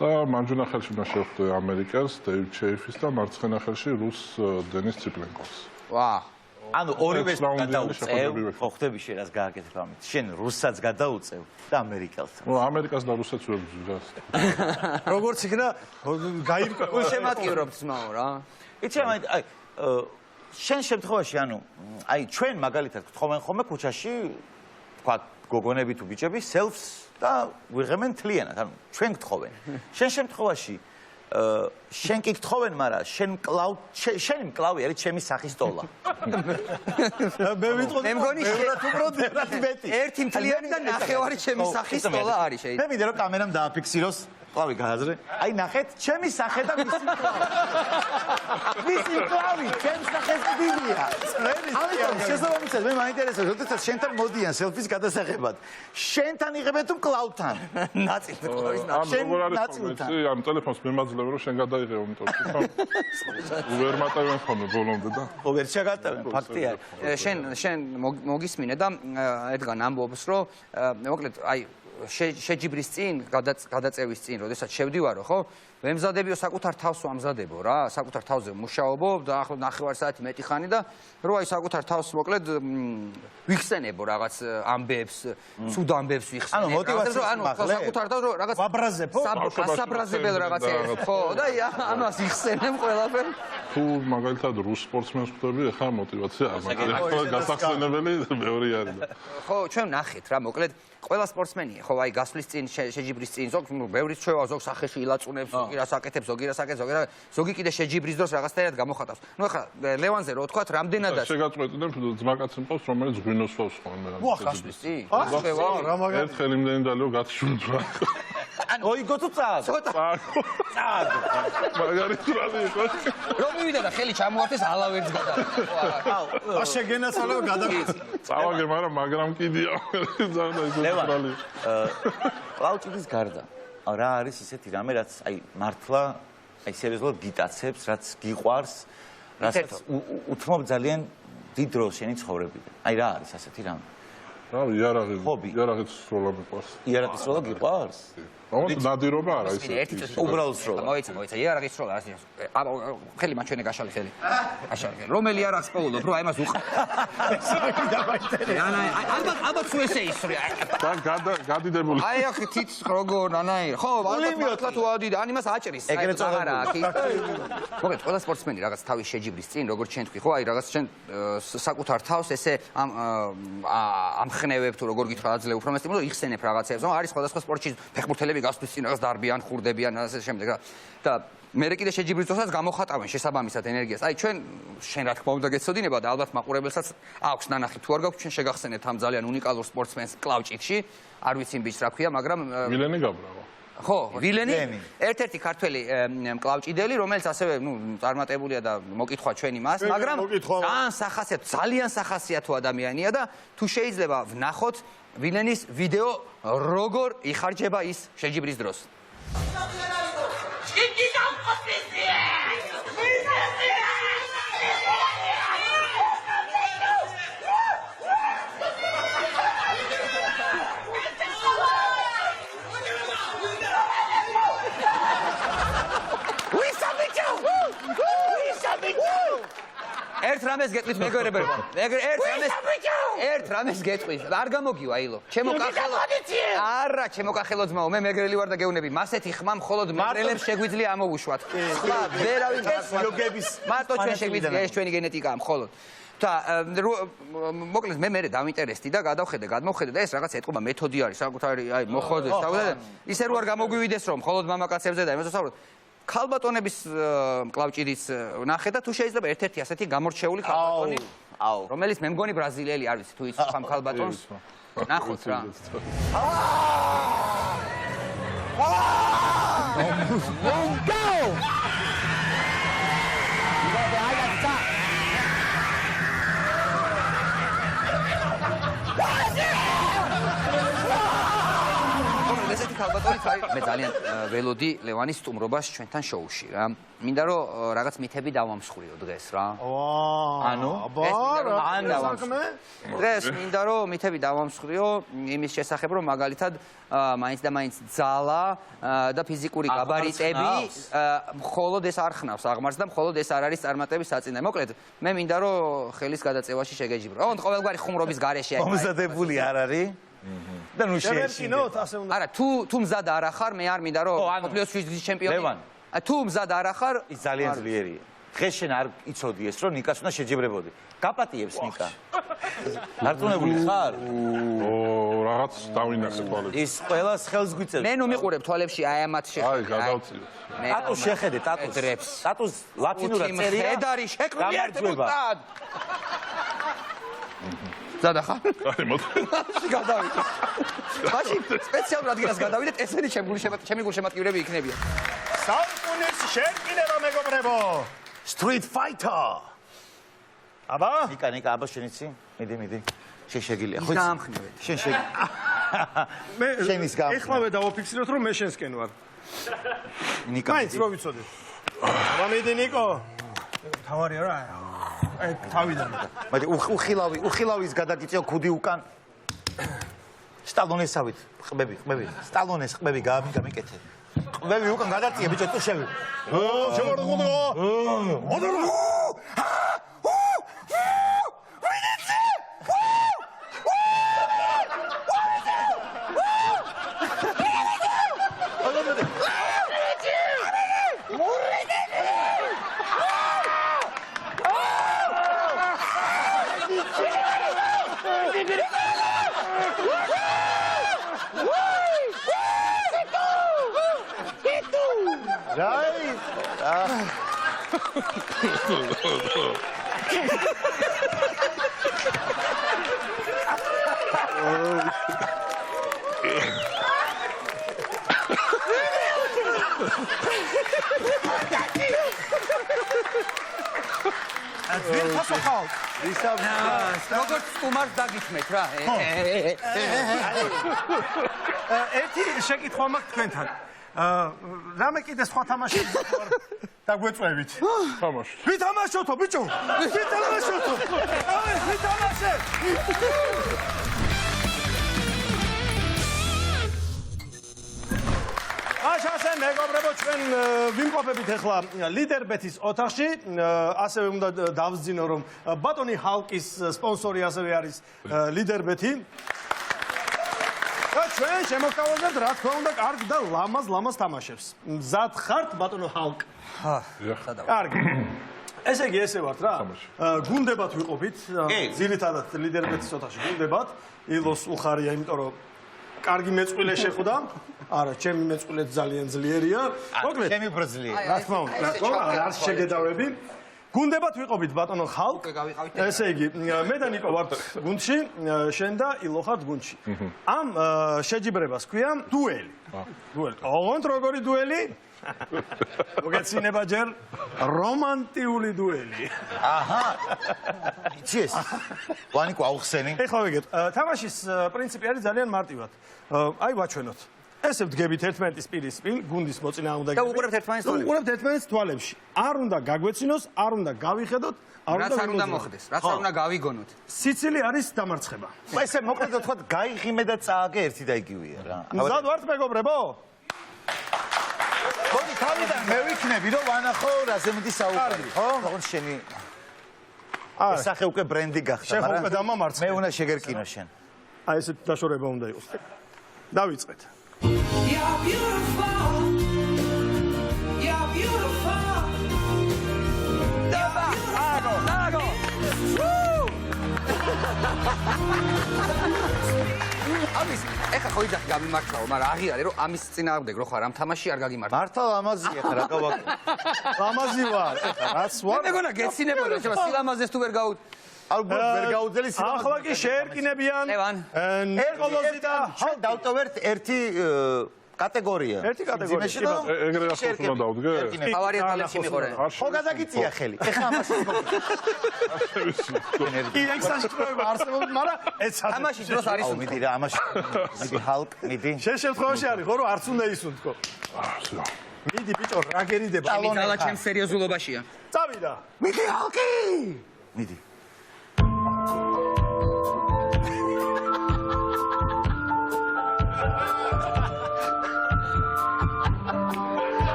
და მარჯვენა ხელში უნდა შევხვდე ამერიკას, დეივ ჩეიფის და მარცხენა ხელში რუს დენის ციპლენკოს. ვა. ანუ ორივეს ექსტრაუნდიანი გადაუწევ, შეხვედრები ვექნა. ხო ხდები შენ რას გააკეთებ ამით. შენ რუსსაც გადაუწევ და ამერიკელს. ამერიკას და რუსეთს ვებრძვი. როგორც იქნა გაირკვა. უშემატკივრობთ ძმაო რა. იცი რა აი შენ შემთხვევაში ანუ აი ჩვენ მაგალითად გთხოვენ ხოლმე ქუჩაში თქვა გოგონები თუ ბიჭები selfs და ვიღებენ თლიანად ანუ ჩვენ გთხოვენ შენ შემთხვევაში შენ კი გთხოვენ მაგრამ შენი მკლავი არის ჩემი სახის ტოლა მე ვიტყოდი მე მგონი უბრალოდ მეტი ერთი მთლიანი და ნახევარი ჩემი სახის ტოლა არის შეიძლება. მე მინდა რომ კამერამ დააფიქსიროს მკლავი გააზრე აი ნახეთ ჩემი სახე და მისი მკლავი მისი მკლავი ჩემს სახეს დიდია ამიტომ შესაბამისად მე მაინტერესებს როდესაც შენთან მოდიან სელფის გადასაღებად შენთან იღებენ თუ მკლავთან ნაწილი მკლავის ამ ნაწილი. როგორ არის ნაწილთან. ხომ ამ ტელეფონს მიმაძლევ რომ შენ გადაიღებ იმიტომ რომ ვერ მატებენ ხოლმე ბოლომდე და ხო ვერ შეგატევენ ფაქტი არის შენ მოგისმინე და ედგან ამბობს რომ მოკლედ აი შეჯიბრის წინ გადაწევის წინ როდესაც შევდივარო ხო ვემზადებიო საკუთარ თავს ვამზადებო რა საკუთარ თავზე მუშაობო და ახლა ნახევარი საათი მეტი ხანი და რო აი საკუთარ თავს მოკლედ ვიხსენებო რაღაც ამბებს ცუდ ამბებს ვიხსენებ ანუ мотиваციის ანუ საკუთარ თავს რო რაღაც ვაბრაზებო? გასაბრაზებელ რაღაცეებს ხო და ამას იხსენებ ყველაფერს თუ მაგალითად რუს სპორტსმენს ხვდები ახლა мотиваცია არ მაქვს გასახსენებელი მეორე არის და ხო ჩვენ ნახეთ რა მოკლედ ყველა სპორტსმენია ხო აი გასვლის წინ შეჯიბრის წინ ზოგ ბევრი ჩვევა ზოგ სახეში ილაწუნებს ზოგი რას აკეთებს ზოგი რას აკეთებს ზოგი კიდე შეჯიბრის დროს რაღაცნაირად გამოხატავს ნუ ახლა ლევანზე რო ვთქვათ რამდენადაც შეგაწყვეტინებ ძმაკაცი მყავს რომელიც გვინოს ვავს ხოლმე გასვლის წინ რა მაგარი ერთხელ იმდენი დალიო გათშუნდა ოი გოთუ წააგ ცოტა წააგ მაგარი თვალი იყო რომ მივიდა და ხელი ჩამოართეს ალავერს გადავიდა ა შეგენაცვალე გადაგიწი წავაგე მაგრამ კიდია ზარდა ის თვალი კლაუჭიდის გარდა რა არის ისეთი რამე რაც აი მართლა აი სერიოზულად გიტაცებს რაც გიყვარს რასაც უთმობ ძალიან დიდ დროს შენი ცხოვრებიდან აი რა არის ასეთი რამე რა იარაღის სროლა მიყვარს იარაღის სროლა გიყვარს მაგრამ ნადირობა არა ერთი ისეთი წუთი უბრალოდ სროლა მოიცა იარაღის სროლა არის ხელი მაჩვენე გაშალი ხელი აშალი რომელი იარაღს პოულობ რო აი მას უყ ალბათ თუ ესე ისრე და გადიდებული აი ახ თიც როგორ ანაი ხო ალბათ თუ ადი ან იმას აჭრის ეგრეთ წოდებული. მოგეთ ყველა სპორტსმენი რაღაც თავის შეჯიბრის წინ როგორ ჩვენ თქვი ხო აი რაღაც ჩვენ საკუთარ თავს ესე ამხნევებ თუ როგორ გითხრა აძლევ უფრო მეტი რომ იხსენებ რაღაცებს რომ არის სხვადასხვა სპორტში ფეხბურთელები გასვლის წინ რაღაც დარბიან ხურდებიან ასე შემდეგ რა და მე კიდე შეჯიბრის დროსაც გამოხატავენ შესაბამისად ენერგიას აი ჩვენ შენ რა თქმა უნდა გეცოდინება და ალბათ მაყურებელსაც აქვს ნანახი თუ არ გაქვს ჩვენ შეგახსენებთ ამ ძალიან უნიკალურ სპორტსმენს კლავჭიდში არ ვიცი ბიჭს რა ქვია მაგრამ ვილენი გაბრავა ხო ვილენი ერთ-ერთი ქართველი კლავჭიდელი რომელიც ასევე ნუ წარმატებულია და მოკითხვა ჩვენი მას მაგრამ ძალიან სახასიათო ადამიანია და თუ შეიძლება ვნახოთ ვილენის ვიდეო როგორ იხარჯება ის შეჯიბრის დროს ერთ რამეს გეტყვით მეგობრებო ერთ რამეს გეტყვით არ გამოგივა აილო ჩემო კახელო არა ჩემო კახელო ძმაო მე მეგრელი ვარ და გეუნები მასეთი ხმა მხოლოდ მეგრელებს შეგვიძლია ამოვუშვათ ხლა ვერავინ იოგების მარტო ჩვენ შეგვიძლია ეს ჩვენი გენეტიკაა მხოლოდ და მოკლედ მე დავინტერესდი და გადმოვხედე და ეს რაღაც ეტყობა მეთოდი არის საკუთარი აი მოხოდეს ისე რო არ გამოგვივიდეს რომ მხოლოდ მამაკაცებზე და იმას ვსაუბრობ ქალბატონების კლავჭიდის ნახე და თუ შეიძლება ერთ-ერთი ასეთი გამორჩეული ქალბატონი რომელიც მე მგონი ბრაზილიელი არ ვიცი თუ ის ხამ ქალბატონს ნახოთ რა ქალბატონი მე ძალიან ველოდი ლევანის სტუმრობას ჩვენთან შოუში რა. მინდა რომ რაღაც მითები დავამსხვრიო დღეს რა. ანუ დღეს მინდა რომ მითები დავამსხვრიო იმის შესახებ რომ მაგალითად მაინც და მაინც ძალა და ფიზიკური გაბარიტები მხოლოდ ეს არ ხნავს აღმარს და მხოლოდ ეს არ არის წარმატების საწინააღმდეგო. მოკლედ მე მინდა რომ ხელის გადაწევაში შეგეჯიბრო. ოღონდ ყოველგვარი ხუმრობის გარეშე მომზადებული არ არის და ნუ შევერკინოთ ასე უნდა. არა თუ მზად არ ახარ მე არ მინდა რომ მსოფლიოს შვიდის ჩემპიონი ლევან თუ მზად არ ახარ ის ძალიან ძლიერია. დღეს შენ არ იცოდი ეს რომ ნიკას უნდა შეჯიბრებოდი. გაპატიებს ნიკა. დარწმუნებული ხარ? რაღაც დავინახე თვალებში. ის ყველას ხელს გვიწევს. მე ნუ მიყურებ თვალებში აი ამათ აი, შეხედე. გადავწიოთ. ტატუს შეხედე, ტატუს. ტატუს ლათინურად წერია. ხედარი შექმნი გამარჯვება. ერთად. ზადახა? აი, მოდი. გადავიდეთ. მაშინ სპეციალურ ადგილას გადავიდეთ, ესენი ჩემი გულშემატკივრები იქნებიან. საუკუნის შერკინება მეგობრებო. Street Fighter. აბა? ნიკა, აბა შენ იცი? მიდი. შენ შეგილია, ხო? გაამხნევეთ. შენ შეგ. მე შენის გამო. ეხლავე დავაფიქსიროთ რომ მე შენსკენ ვარ. ნიკა. მაინც რო ვიცოდეთ. აბა მიდი ნიკო. თავარია რა. აი თავიდან. მაგრამ უხილავის გადაგიწეო ქუდი უკან. სტალონესავით, ყბები. სტალონეს ყბები გამიკეთე. ყბები უკან გადაწია ბიჭო, თუ შევი. როგორც სტუმარს დაგითმეთ რა. ერთი შეკითხვა მაქვს თქვენთან. რამე კიდე სხვა თამაში დაგვეწვევით. თამაში. ვითამაშოთო ბიჭო. ვითამაშოთო. აი, ვითამაშე. აშასე მეგობრებო ჩვენ ვიმყოფებით ახლა ლიდერბეთის ოთახში. ასევე უნდა დავსძინო რომ ბატონი ჰალკის სპონსორი ასევე არის ლიდერბეთი. და ჩვენ შემოგთავაზებთ რა თქმა უნდა კარგ და ლამაზ თამაშებს. მზად ხართ ბატონო ჰალკ? კარგი. ესე იგი ესე ვართ რა. გუნდებად ვიყოფით. ძირითადად ლიდერბეთის ოთახში გუნდებად. ილოს უხარია, იმიტომ რომ კარგი მეწყვილე შეხვდა. არა, ჩემი მეწყვილე ძალიან ძლიერია. მოკლედ, ჩემი ბრძლია. რა თქმა უნდა, არ შეგედავები. გუნდებად ვიყოფით ბატონო ხალკ. ესე იგი, მე და ნიკო ვართ გუნდში, შენ და ილო ხართ გუნდში. ამ შეჯიბრებას ქვია დუელი. ოღონდ როგორი დუელი? მოგეცინება ჯერ რომანტიული დუელი. აჰა. იცი ეს? ვანიკო აუხსენი. ეხლა ვიგეთ, თამაშის პრინციპი არის ძალიან მარტივად. აი ვაჩვენოთ. ესე ვდგებით ერთმანეთის პირის პირ, გუნდის მოწინააღმდეგე. და უყურებთ ერთმანეთს თვალებში. უყურებთ ერთმანეთს თვალებში. არ უნდა გაგვეცინოს, არ უნდა გავიხედოთ, რაც არ უნდა მოხდეს, რაც არ უნდა გავიგონოთ. სიცილი არის დამარცხება. ესე მოკლედ თქვა გაიღიმე და წააგე ერთი და იგივეა რა. მზად ვართ მეგობრებო? მოდი თავიდან მე ვიქნები რომ ვანახო რაზე მიდის საუბარი, ხო? ოღონდ შენი სახე უკვე ბრენდი გახდა, შენ ხო უკვე დამამარცხე. მე უნდა შეგერკინო შენ. აი ესე დაშორება უნდა იყოს. დავიწყეთ. You're beautiful. You're beautiful. Dago. ამის ეხა ხო იძახი გამიმართლაო, მაგრამ აღიარე რომ ამის წინააღმდეგ რო ხარ ამ თამაში არ გაგიმართლა. მართლა ლამაზია ხარ, რა გავაკეთე. ლამაზი ვარ. რაც ვარ? მეგონა გეცინებოდა, შევა სილამაზეს თუ ვერ გაუ ალბათ ვერ გაუძელი სილამაზე. ახლა კი შეერკინებიან. ლევან. ნიკოლოზი და შენ დავტოვერთ ერთი კატეგორია. ერთი კატეგორია, მძიმეში კი და ბატონო. ეგრე ახლა უნდა დავდგე? ავარია თვალებში მიყორე. ხო გადაგიწია ხელი. ეხლა ამაში კი, ეგ საშუალება არსებობს, მაგრამ ეცადე. ამაში დროს არის აუ მიდი რა ამაში. მიდი ჰალკ მიდი. შენ შემთხვევაში არის ხო, რომ არც უნდა ისუნთქო. მიდი ბიჭო, რა გერიდება? იმითალა ჩემს სერიოზულობაშია. წავიდა. მიდი ჰალკი. მიდი.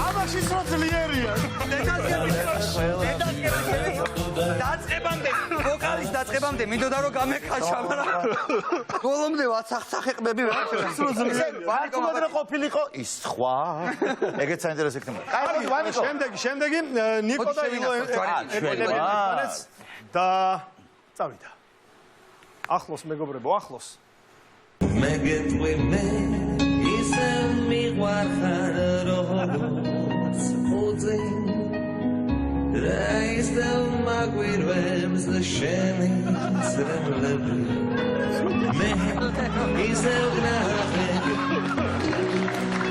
ამაში სულ ძლიერია. დაწყებამდე, ვოკალის დაწყებამდე მინდოდა რომ გამეკაჩა, მაგრამ ბოლომდე ვაცახცახეყბები რა. სულ ძლიერია. ვანიკო რა ყოფილიყო? ის სხვა. ეგეც საინტერესო იქნება. კაი, ვანიკო. შემდეგი ნიკო და ილო ერთმანეთს და წავიდა. ახლოს მეგობრებო, ახლოს. მე გეტყვი მე ისე მიყვარხარ როგორც ფუძე რაის და მაგვირვებს და შენი სრემლები მე ისე ვნახე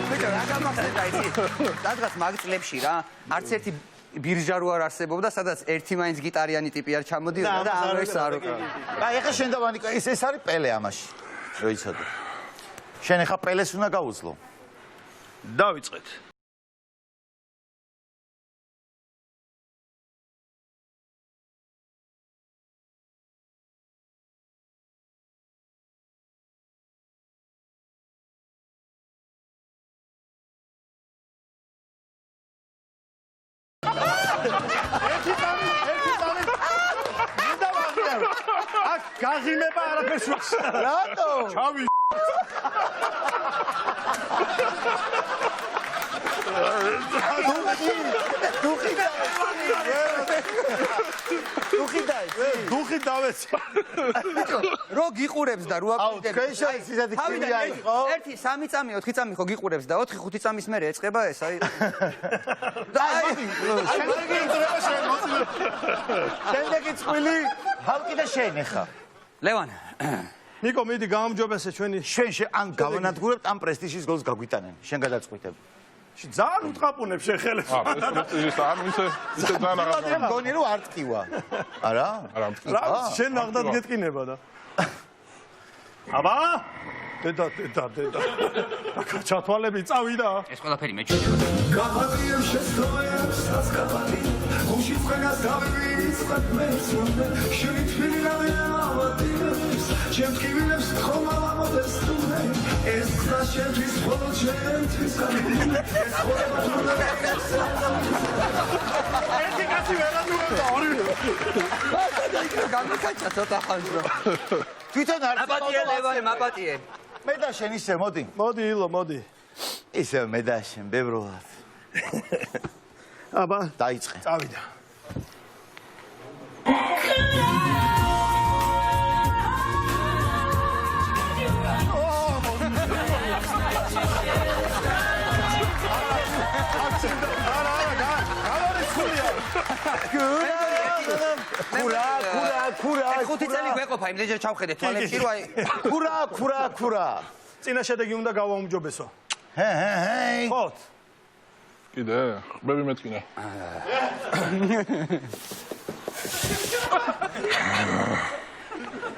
ბიჭო, რა გამახსენდა იცი? სადღაც მაგ წლებში რა, არც ერთი ბირჟა რო არ არსებობდა, სადაც ერთი მაინც გიტარიანი ტიპი არ ჩამოდიოდა და ამერს არ უკრავდა. კაი, ეხლა შენ და ვანიკო, ეს არის პელე ამაში. რო იცოდე. შენ ეხლა პელეს უნდა გაუძლო. დავიწყეთ. ერთი წამი. მინდა ვაღიარო. აქ გაღიმება არაფერს ვახს. რატო? ჩავი დუხი დავეცი. რო გიყურებს და რო აუ, თქვენ შენ ისეთი ქიმია იყო? 1, 3 წამი, 4 წამი ხო გიყურებს და 4-5 წამის მერე ეწყება ეს, აი. შემდეგი წვილი ჰალკი და შენ ეხლა. ლევან, ნიკო, მიდი გამომჯობესე ჩვენი. შენ ან გავანადგურებთ ამ პრესტიჟის გოლს გაგვიტანენ. შენ გადაწყვიტებ. ძალიან უთყაპუნებ შენ ხელებს. ისე ძალიან აღარ მგონი რომ არ ტკივა. არა? არა რა შენ ნახდად გეტკინება და. აბა? დედა. ჩათვალები წავიდა. ეს ყველაფერი მეჩვენა. გაბადიებ შეცდომებს სასკაფანი გუში წვენას დავივიწყებ მესმოდე შენი თვილი რავემავატინებს ჩემ ტკივილებს ხომალა მოდეს თუნე ეს ხდა შენთვის ხოლო ჩემთვის გამიგე ეს ხოლო თუნე ერთი კაცი ვერადუებდა ორი. გამიკაჩა ცოტა ხანს რო. თვითონ არ აპატიე ლევან, აპატიე. მე და შენ ისე მოდი. მოდი ილო, მოდი. ისე მე და შენ ბევრულად. აბა, დაიწყე. წავიდა. ქურა. 5 წელი გვეყოფა, იმდენჯერ ჩავხედე თვალებში რო აი. ქურა. წინა შედეგი უნდა გავაუმჯობესო. ჰე. ხოთ. კიდე ხბები მეტკინა.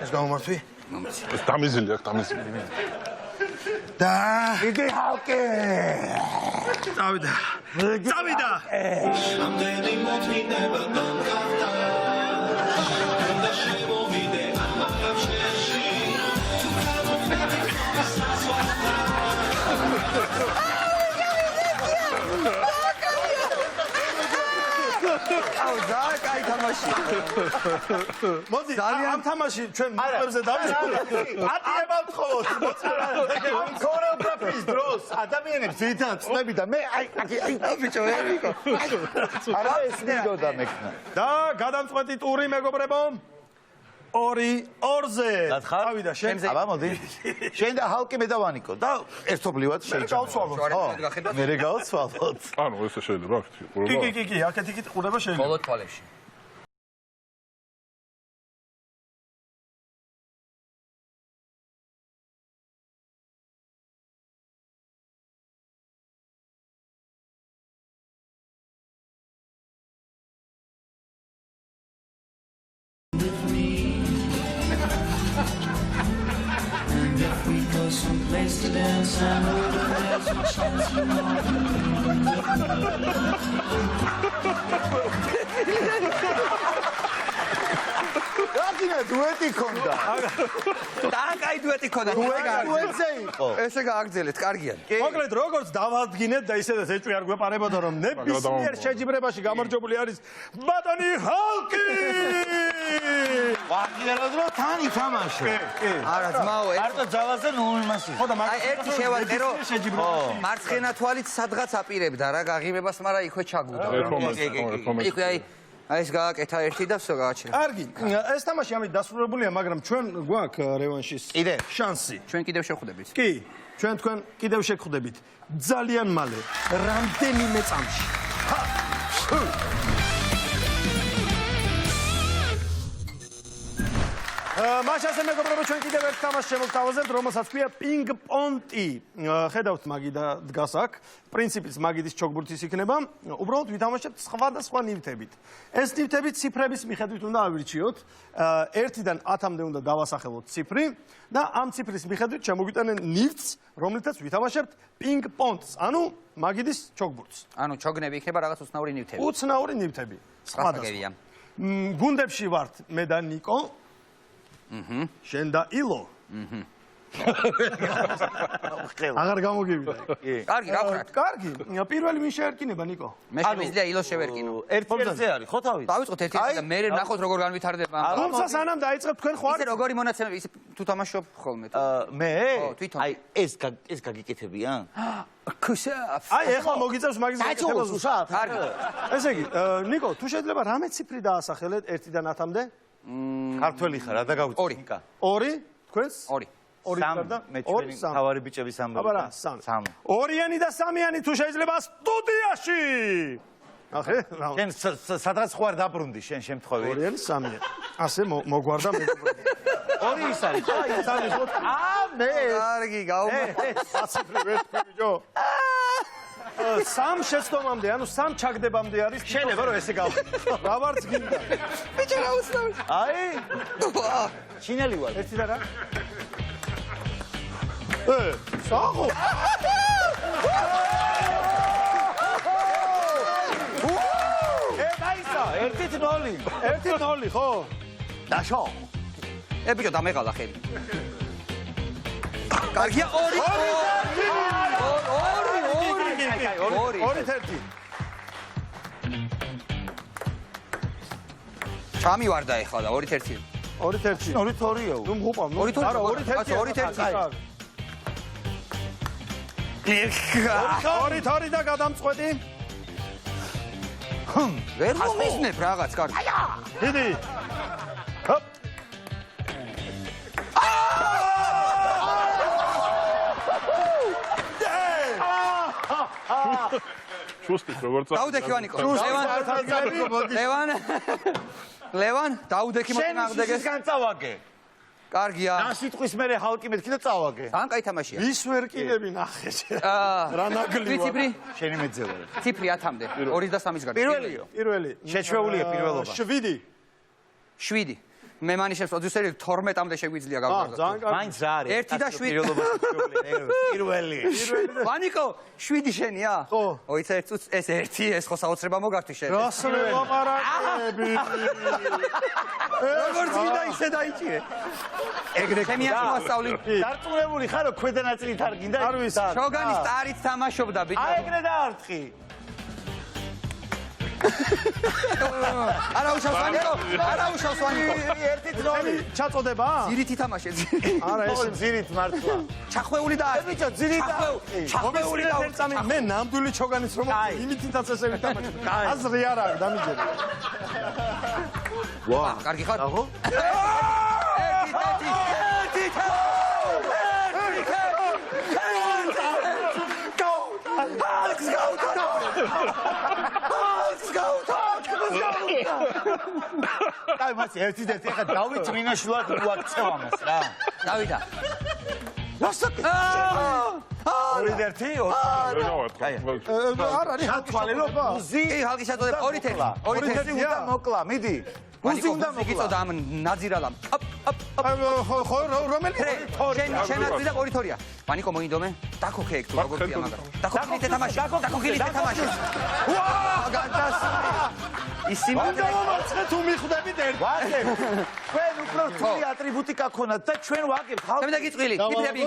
ეს გამომართვი? ეს დამიზილი აქ დამიზილი. და იგი ჰალკი. წავიდა. ამდენი მოთმინება გამხარდა და შემოვიდე ამ შენში აუ, ძალიან კაი თამაში. მოდი, ამ თამაში ჩვენ მიწებზე დავიწყოთ. ატიება ვთხოვოთ. ამ ქორეოგრაფიის დროს ადამიანებს ძირითადად წნები და მე აი ბიჭო, ერიკო. არა ეს მიდოდა მეკნა. და გადამწყვეტი ტური მეგობრებო. 2-2-ზე. გათხარ? წავიდა შენ. აბა მოდი. შენ და ჰალკი მე და ვანიკო და ერთობლივად შეიძლება. გავცვალოთ. მე გავცვალოთ. ანუ ესე შეიძლება აქ ყურება. კი, აქეთ იქით ყურება შეიძლება. ბოლო თვალებში. place to dance and there's no chance you რადგან დუეტი ქონდა დააკაი დუეტი ქონდა. დუეტზე იყო ესე გააგრძელეთ, კარგია. მოკლედ როგორც დავადგინეთ და ისედაც ეჭვი არ გვეპარებოდა რომ ნებისმიერ შეჯიბრებაში გამარჯვებული არის ბატონი ჰალკი. ვაგიერად რომ თან ითამაშე არა ძმაო, მარტო ძალაზე ნუ იმაში ხო და აი ერთი შევაწერო. შეჯიბრებაში მარცხენა თვალით სადღაც აპირებდა რა გაღიმებას, მაგრამ იქვე ჩაგუდა. იქვე აი ეს გააკეთა ერთი და всё გააჩერა. კარგი, ეს თამაში ამით დასრულებულია, მაგრამ ჩვენ გვაქვს რევანშის კიდე შანსი. ჩვენ კიდევ შევხვდებით. კი, ჩვენ თქვენ კიდევ შეგხვდებით ძალიან მალე, რამდენიმე წამში. მაშასე მეგობრებო, ჩვენ კიდევ ერთ თამაშს შემოგთავაზებთ, რომელსაც ქვია პინგ-პონტი. ხედავთ, მაგიდა დგას აქ. პრინციპიც მაგიდის ჩოგბურთის იქნება. უბრალოდ ვითამაშებთ სხვადასხვა ნივთებით. ეს ნივთები ციფრების მიხედვით უნდა ავირჩიოთ. 1-დან 10-მდე უნდა დავასახელოთ ციფრი და ამ ციფრის მიხედვით შემოგვიტანენ ნივთს, რომლითაც ვითამაშებთ პინგ-პონტს, ანუ მაგიდის ჩოგბურთს. ანუ ჩოგნები იქნება რაღაც უცნაური ნივთები. უცნაური ნივთები. სხვადასხვა. გუნდებში ვართ მე და ნიკო. შენ და ილო. აღარ გამოგივიდა. კარგი, რა ვქნათ? კარგი, პირველი ვინ შეერკინება ნიკო? მე შემიძლია ილოს შევერკინო. ერთ-ერთზე არის ხო თავი დავიწყოთ ერთ-ერთი და მე ნახოთ როგორ განვითარდება. თუმცა სანამ დაიწყებ თქვენ ხო ისე როგორი მონაცემები, ისე თუ თამაშობ ხოლმე. მე თვითონ. აი ეს გაგიკეთებიან ქუშაფ. აი ეხლა მოგიწევს მაგის დაიწყოს უშავ კარგი. ესე იგი, ნიკო, თუ შეიძლება რამე ციფრი დაასახელეთ 1-დან 10-მდე? ქართველი ხარ რა და გავიწევ ორი. ნიკა 2, თქვენს? 2. 2 და მე ჩვენი თავარი ბიჭების ამბავი აბა რა, 3. ორიანი და სამიანი თუ შეიძლება სტუდიაში. ახე, რა. შენ სადღაც ხო არ დაბრუნდი შენ შემთხვევით ორიანი, სამიანი. ასე მოგვარდა მეგობრებო. ორი ის არის აი ეს არის ხო მე კარგი, გაუმე. საციფრი ვერტყვი ბიჭო. სამ შეცდომამდე, ანუ სამ ჩაგდებამდე არის შენება რომ ესე გავხდი რა ვარც გინდა. ბიჭო რა უცნაური. აი ჩინელი ვარ ერთი და რა? საღო. დაისა 1-0 1-0 ხო? დაშო ბიჭო დამეღალა ხელი. კარგია 2. 2-1. ჩამივარდა ეხლა და 2-1. 2-1. 2-2-ია ნუ მღუპავ. 2-1. არა 2-1. 2-2 და გადამწყვეტი. ვერ მომისნებ რაღაც კარგი. დიდი. ჰოპ. შუსტის როგორ წა დაუდექი ვანიკო. ლევან, დაუდექი შენ მოწინააღმდეგეს. ისგან წავაგე კარგია. და სიტყვის მერე ჰალკი მეთქი და წავაგე ძალიან კაი თამაშია. ვის ვერ კიდები ნახე. რა ნაგლი ვარ. ციფრი? შენი მეძელე ციფრი 10-მდე. 2 და 3-ის გარდა. პირველიო პირველი. შეჩვეულია პირველობა 7. 7. მე მანიშნებს პროდიუსერი 12-მდე შეგვიძლია გავგზავნოთ. ძალიან კარგი. მაინც რა არის 1 და 7. პირველი ვანიკო, 7 შენია? ხო. ოიცა ერთ წუთს ეს 1, ეს ხო საოცრება მოგართი შენ. რასლე ლაპარაკები. როგორც გინდა ისე დაიჭირე. ეგრე ჩემია მოსწავლი. დარწმუნებული ხარო ქვედა ნაწილით არ გინდა არ ვიცი. შოგანის ტარით თამაშობდა ბიჭო. აი ეგრე დაარტყი არა უშავს ვანიკო, არა უშავს ვანიკო. 1-0 ჩაწოდება? ძირითი თამაშე. არა ეს ძირით მართლა ჩახვეული და ბიჭო ძირით ჩახვეული და წამი მე ნამდვილი ჩოგანის რომ იმითაც ესე ვითამაშე. აზრი არ აქვს დამიჯერე. ვა კარგი ხარ? აჰო აი მას ერთი ახლა დავით მინაშვილად უაქცევ ამას რა დავიდა. რასაკეთე ორი და ერთი, ორი. რა გავარტყა. არ არის ჩათვალე რომ ბუზი კი, ხალხი შეტყობება ორი თერთი. ორი ორი თერთი. თერთი უნდა მოკლა, მიდი. ბუზი უნდა მოკლა. გიწოდა ამ ნაძირალამ. ხო რომელი შენ აწვიდა ორი თორია. ვანიკო მოინდომე? დაქოქე ეგ თუ როგორ გია მაგარ. დაქოქილით ეთამაში. დაქოქილით ეთამაში. ვაა, განცას. ისიმონე უნდა მომარცხე თუ მიხვდებით ერთ ვაგებ. ჩვენ უფრო რთული ატრიბუტიკა ქონათ და ჩვენ ვაგებ. შემდეგი წყვილი. ციფრები.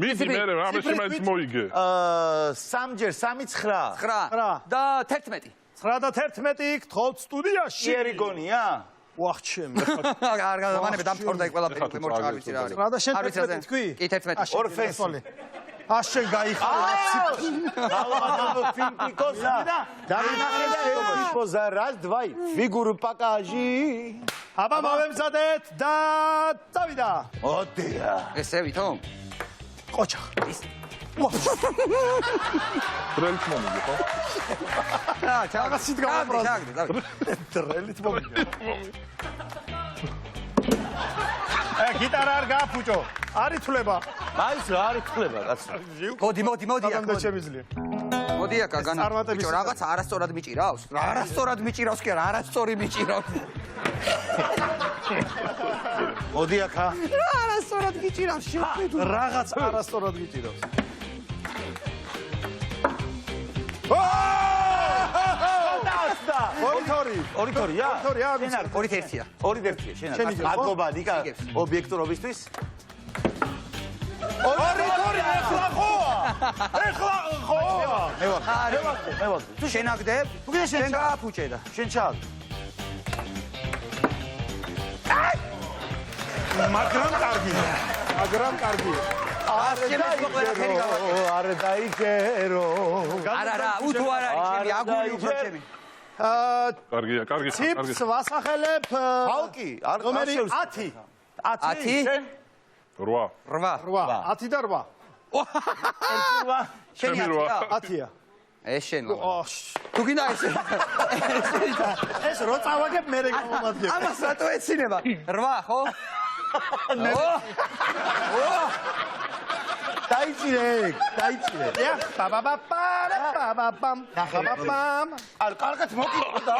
მიდი მე რამეში მაინც მოიგე. 3-ჯერ 3-9. 9 და 11. 9 და 11 გთხოვთ სტუდიაში. იერი გონია? ვახჩემ. არ გადავანებე დამწორდა იქ ყველაფერი მორჩა არ ვიცი რა არის. 9 და შენ არ ვიცი რა 11 თქვი? კი 11. ორ ფენსი. აშენ გაიხარა ციფრი. Алло, финтикоса. Давай типа раз, два. Фигуру покажи. აბა მოვემზადეთ და წავიდა. Ოდია. ესე ვითო? ყოჩა. ტრენდ მომიგე ხო? რა, რაღაცით გავაბრალ. დავით. დრელით მომიგე. გიტარა არ გააფუჭო. არ ითვლება. მაის რა არის თქლება კაცო. მოდი ამდენ აქ. შემიძლია. მოდი აქ გაგანა. წარმატების ბიჭო, რაღაც არასწორად მიჭირავს. არასწორად მიჭირავს კი არა, არასწორი მიჭირავს. მოდი ახა. არასწორად მიჭირავს. რაღაც არასწორად გიჭირავს. დაასდა. ორი თორი. ორი თორია? თორია, შენ არ ორი თერთია. ორი ერთია შენ შენ არ. იგებს, ხო? მადლობა ნიკა იგებს. ობიექტურობისთვის. ორი თორი ეხლა ხოა. ეხლა ხოა. მე ვარ. თუ შენაგდებ, თუ კიდე შენ შენ ჩა. გააფუჭე და. შენ ჩალ. მაგრამ კარგია. მაგრამ კარგია. არ დაიგერო. არა, უთო არ არის ჩემი, აგული უფრო ჩემი. კარგია, კარგი. ციფრს ვასახელებ ჰალკი, არ რომელი შევსწავლე. 10. 10? შენ? 8. 8. 10 და 8. შენი ჩემი რვა. 10-ია. ეს შენ. ოშ. თუ გინდა ესე. ეს რო წავაგებ მე გამომადგებ. ამას რატო ეცინება? 8, ხო? დაიჭირე. ეხ, პაპაპაპამ. არ კარგად მოკიდა.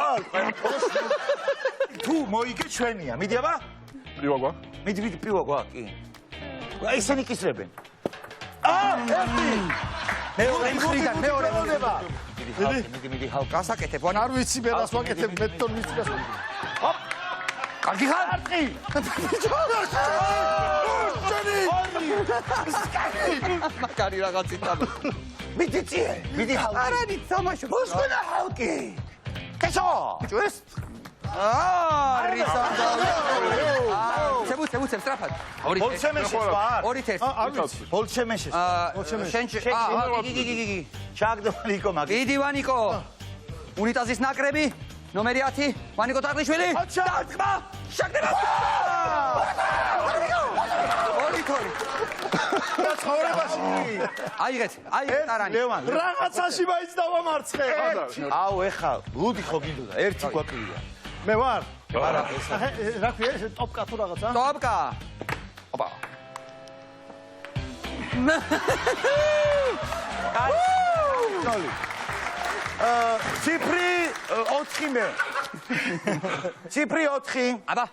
თუ მოიგე ჩვენია. მიდი აბა? პივა გვა? მიდი პივა გვა კი. აი ესენი კისრებენ. მეორე მხრიდან მეორე მოდება. მიდი ჰალკ. გასაკეთებ, ვანა არ ვიცი მე რას ვაკეთებ მე თვითონ ვიცი გასული. კარგი ხარ? მაგარი რაღაცით ამ. მიდი ციე. მიდი ჰალკი. არ არის თამაში. უსკუნა ჰალკი. კეჩო. ბიჭო ეს? არის ცებუცებ სტრაფად. ბოლჩემეშეს ვარ. ორი თერთი. არ ვიცი. ბოლჩემეშეს. შენ კი. ჩაგდო ნიკო მაგი. დიდი ვანიკო. უნიტაზის ნაკრები. ნომერი 10. ვანიკო თაღლიშვილი. დაწყმა. შაგდება. ორი თორი. ცხოვრებაში. აიღეთ ტარანი. ლევან. რაღაცაში მაინც დავამარცხე. აუ ეხა ლუდი ხო გინდოდა. ერთი გვაკლია. მე ვარ. არა რა ქვია ეს ტოპკა თუ რაღაცა? ტოპკა. ოპა. ციფრი 4 მე. ციფრი 4. აბა.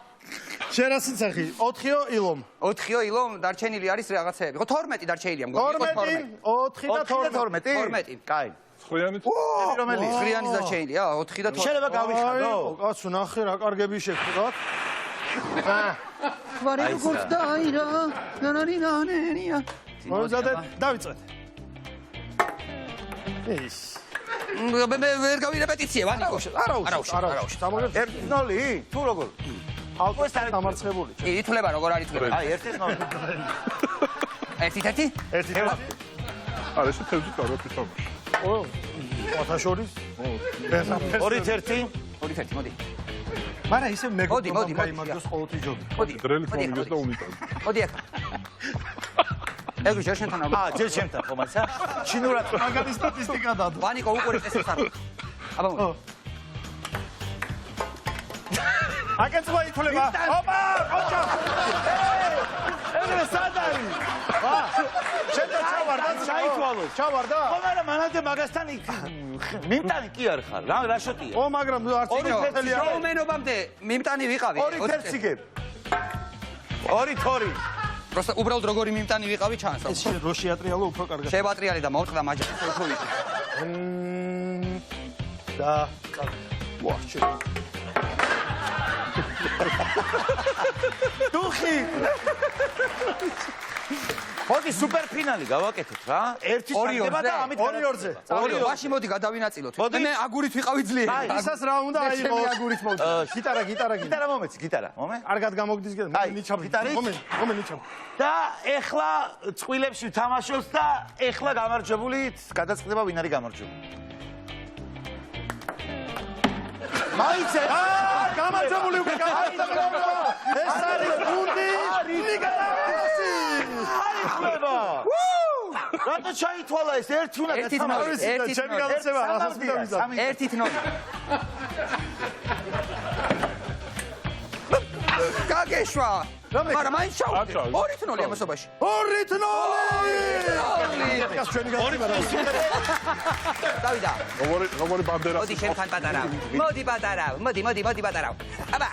შენ რა სიცახი? 4-ო ილომ. 4-ო ილომ დარჩენილი არის რაღაცეები. ხო 12 დარჩენილია მგონი. 12, 4 და 12. 12. კაი. ხრიანით? რომელი? ხრიანის დარჩენილია 4 და 12. შეიძლება გავიხადო? კაცო ნახე რა კარგები შეხვდათ. ვარი როგორც დაირა. ნანანინანენია. მოვზადეთ, დავიწყეთ. ის. მე ვერ გავი რეპეტიციე ვანიკო. არა უშ. დამოგებ 1-0 თუ როგორ? ალკო ეს დამარცხებული. კი ითვლება როგორ არის ითვლება. აი 1-0. 1-1. 1-1. არა, ესე თევზით არ ვაფიქრე თამაში. ო, ოთაშორის. 2-1. 2-1 მოდი. მაგრამ ისე მოდი, მეგობრებთან გაიმარჯოს ყოველთვის ჯობი. მოდი. დრელით მომიგეს და უნიტაზი. მოდი აქ. ეგრე შენთან ალბათ. ჯერ ჩემთან ხო მაცა? ჩინურად მაგარი სტატისტიკა დადო. ვანიკო უყურეთ ეს ხარ. აბა მოდი. აკეთვა ითვლება. ოპა, ყოჩა. ეს სად არის? შენ და ჩავარდა, ჩაითვალო. ჩავარდა. ხო, მაგრამ მანამდე მაგასთან მიმტანი კი არ ხარ. რა შოტია? ო, მაგრამ არც ორი თეთრი არა. შოუმენობამდე მიმტანი ვიყავი. ორი თერციგებ. ორი თორი. просто უბრალოდ როგორი მიმტანი ვიყავი ჩანს. ეს რო შეატრიალო უფრო კარგად. შევატრიალე და მოვწყდა მაჯახი უფრო ვიყავი. და ვა, შენ. დუხი. მოდი სუპერფინალი გავაკეთოთ რა. ერთი საგდება და ამით 2-2-ზე. ვაში მოდი გადავინაწილოთ. მე აგურით ვიყავი ძლიერი. აი, ისას რა უნდა აიღო აგურით მოვდი. გიტარა. გიტარა მომეც, გიტარა. მომე. კარგად გამოგდის გეტყვი. აი, ნიჩაბი. გიტარით? მომე ნიჩაბი. და ეხლა წყვილებში ვთამაშობს და ეხლა გამარჯვებული გადაწყდება ვინ არის გამარჯვებული. მაიცე. გამარჯვებული უკვე გამარჯვებული. ეს არის გუნდი ნიკარაგუასი. აიხლება. რატო ჩაითვალა ეს ერთი უნდა ერთით გათამაშო. ნოლი, ერთით ჩემი ნოლი. გადაცემა რასაც მინდა ვიზა. ერთით ნოლი. გაგეშვა. მაგრამ მაინც შავდი. 2-0 ამასობაში. 2-0. ეს ჩვენი გადაცემა რა. დავიდა. როგორი ბანდერა. მოდი შენთან პატარა. მოდი პატარა. მოდი პატარა. აბა.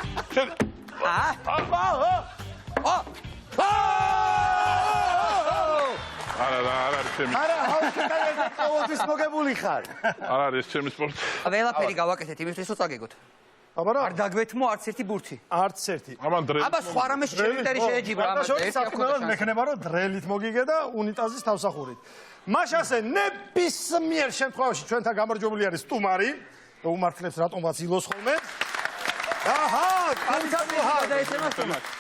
არა არის ჩემი. არა, ჰაუსთან ერთად ყოველთვის მოგებული ხარ. არ არის ჩემი სპორტი. ყველაფერი გავაკეთეთ იმისთვის რომ წაგეგოთ. აბა რა? არ დაგვეთმო არც ერთი ბურთი. არც ერთი. ამან დრელი. აბა სხვა რამე შეჭრიტერი შეეჯიბა ამას ეს საკუთარ მექნება რომ დრელით მოგიგე და უნიტაზის თავსახურით. მაშასე ნებისმიერ შემთხვევაში ჩვენთან გამარჯვებული არის სტუმარი, უმართლებს რატომაც ილოს ხოლმე. აჰა,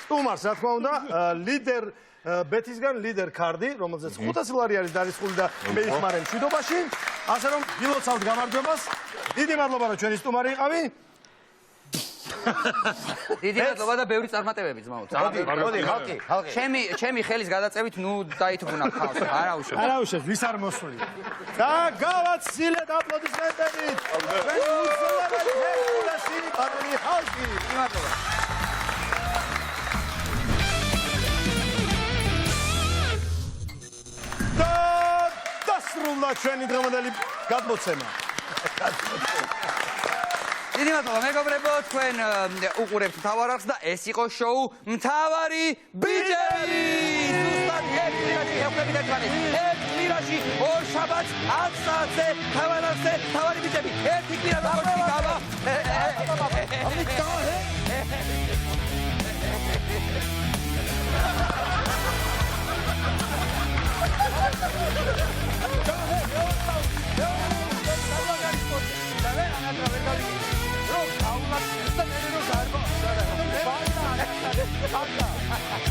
სტუმარს რა თქმა უნდა, ლიდერ ბეთისგან ლიდერ კარდი, რომელზეც 500 ლარი არის დარიცხული და მეიხმარენ მშვიდობაში. ასე რომ გილოცავთ გამარჯვებას. დიდი მადლობა რომ ჩვენი სტუმარი იყავი. დიდი მადლობა და ბევრი წარმატებები ძმაო. მოდი, ხალხი. ჩემი ხელის გადაწევით ნუ დაითუნა ხალხს. არაუშავ. არაუშავს, ვის არ მოსული. და გავაცილეთ აპლოდისმენტებით. ჩვენი უცვლელად ჰერკულესი ბატონი ხალხი. მადლობა. და დასრულდა ჩვენი დღევანდელი გადმოცემა. დიდი მადლობა მეგობრებო, თქვენ უყურებთ მთავარ არხს და ეს იყო შოუ მთავარი ბიჭები. ზუსტად ერთ კვირაში ეხლებით ერთმანეთს. ერთ კვირაში ორ შაბათს 10 საათზე მთავარ არხზე მთავარი ბიჭები. ერთი კვირა როგორც გავა.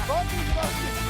Bota,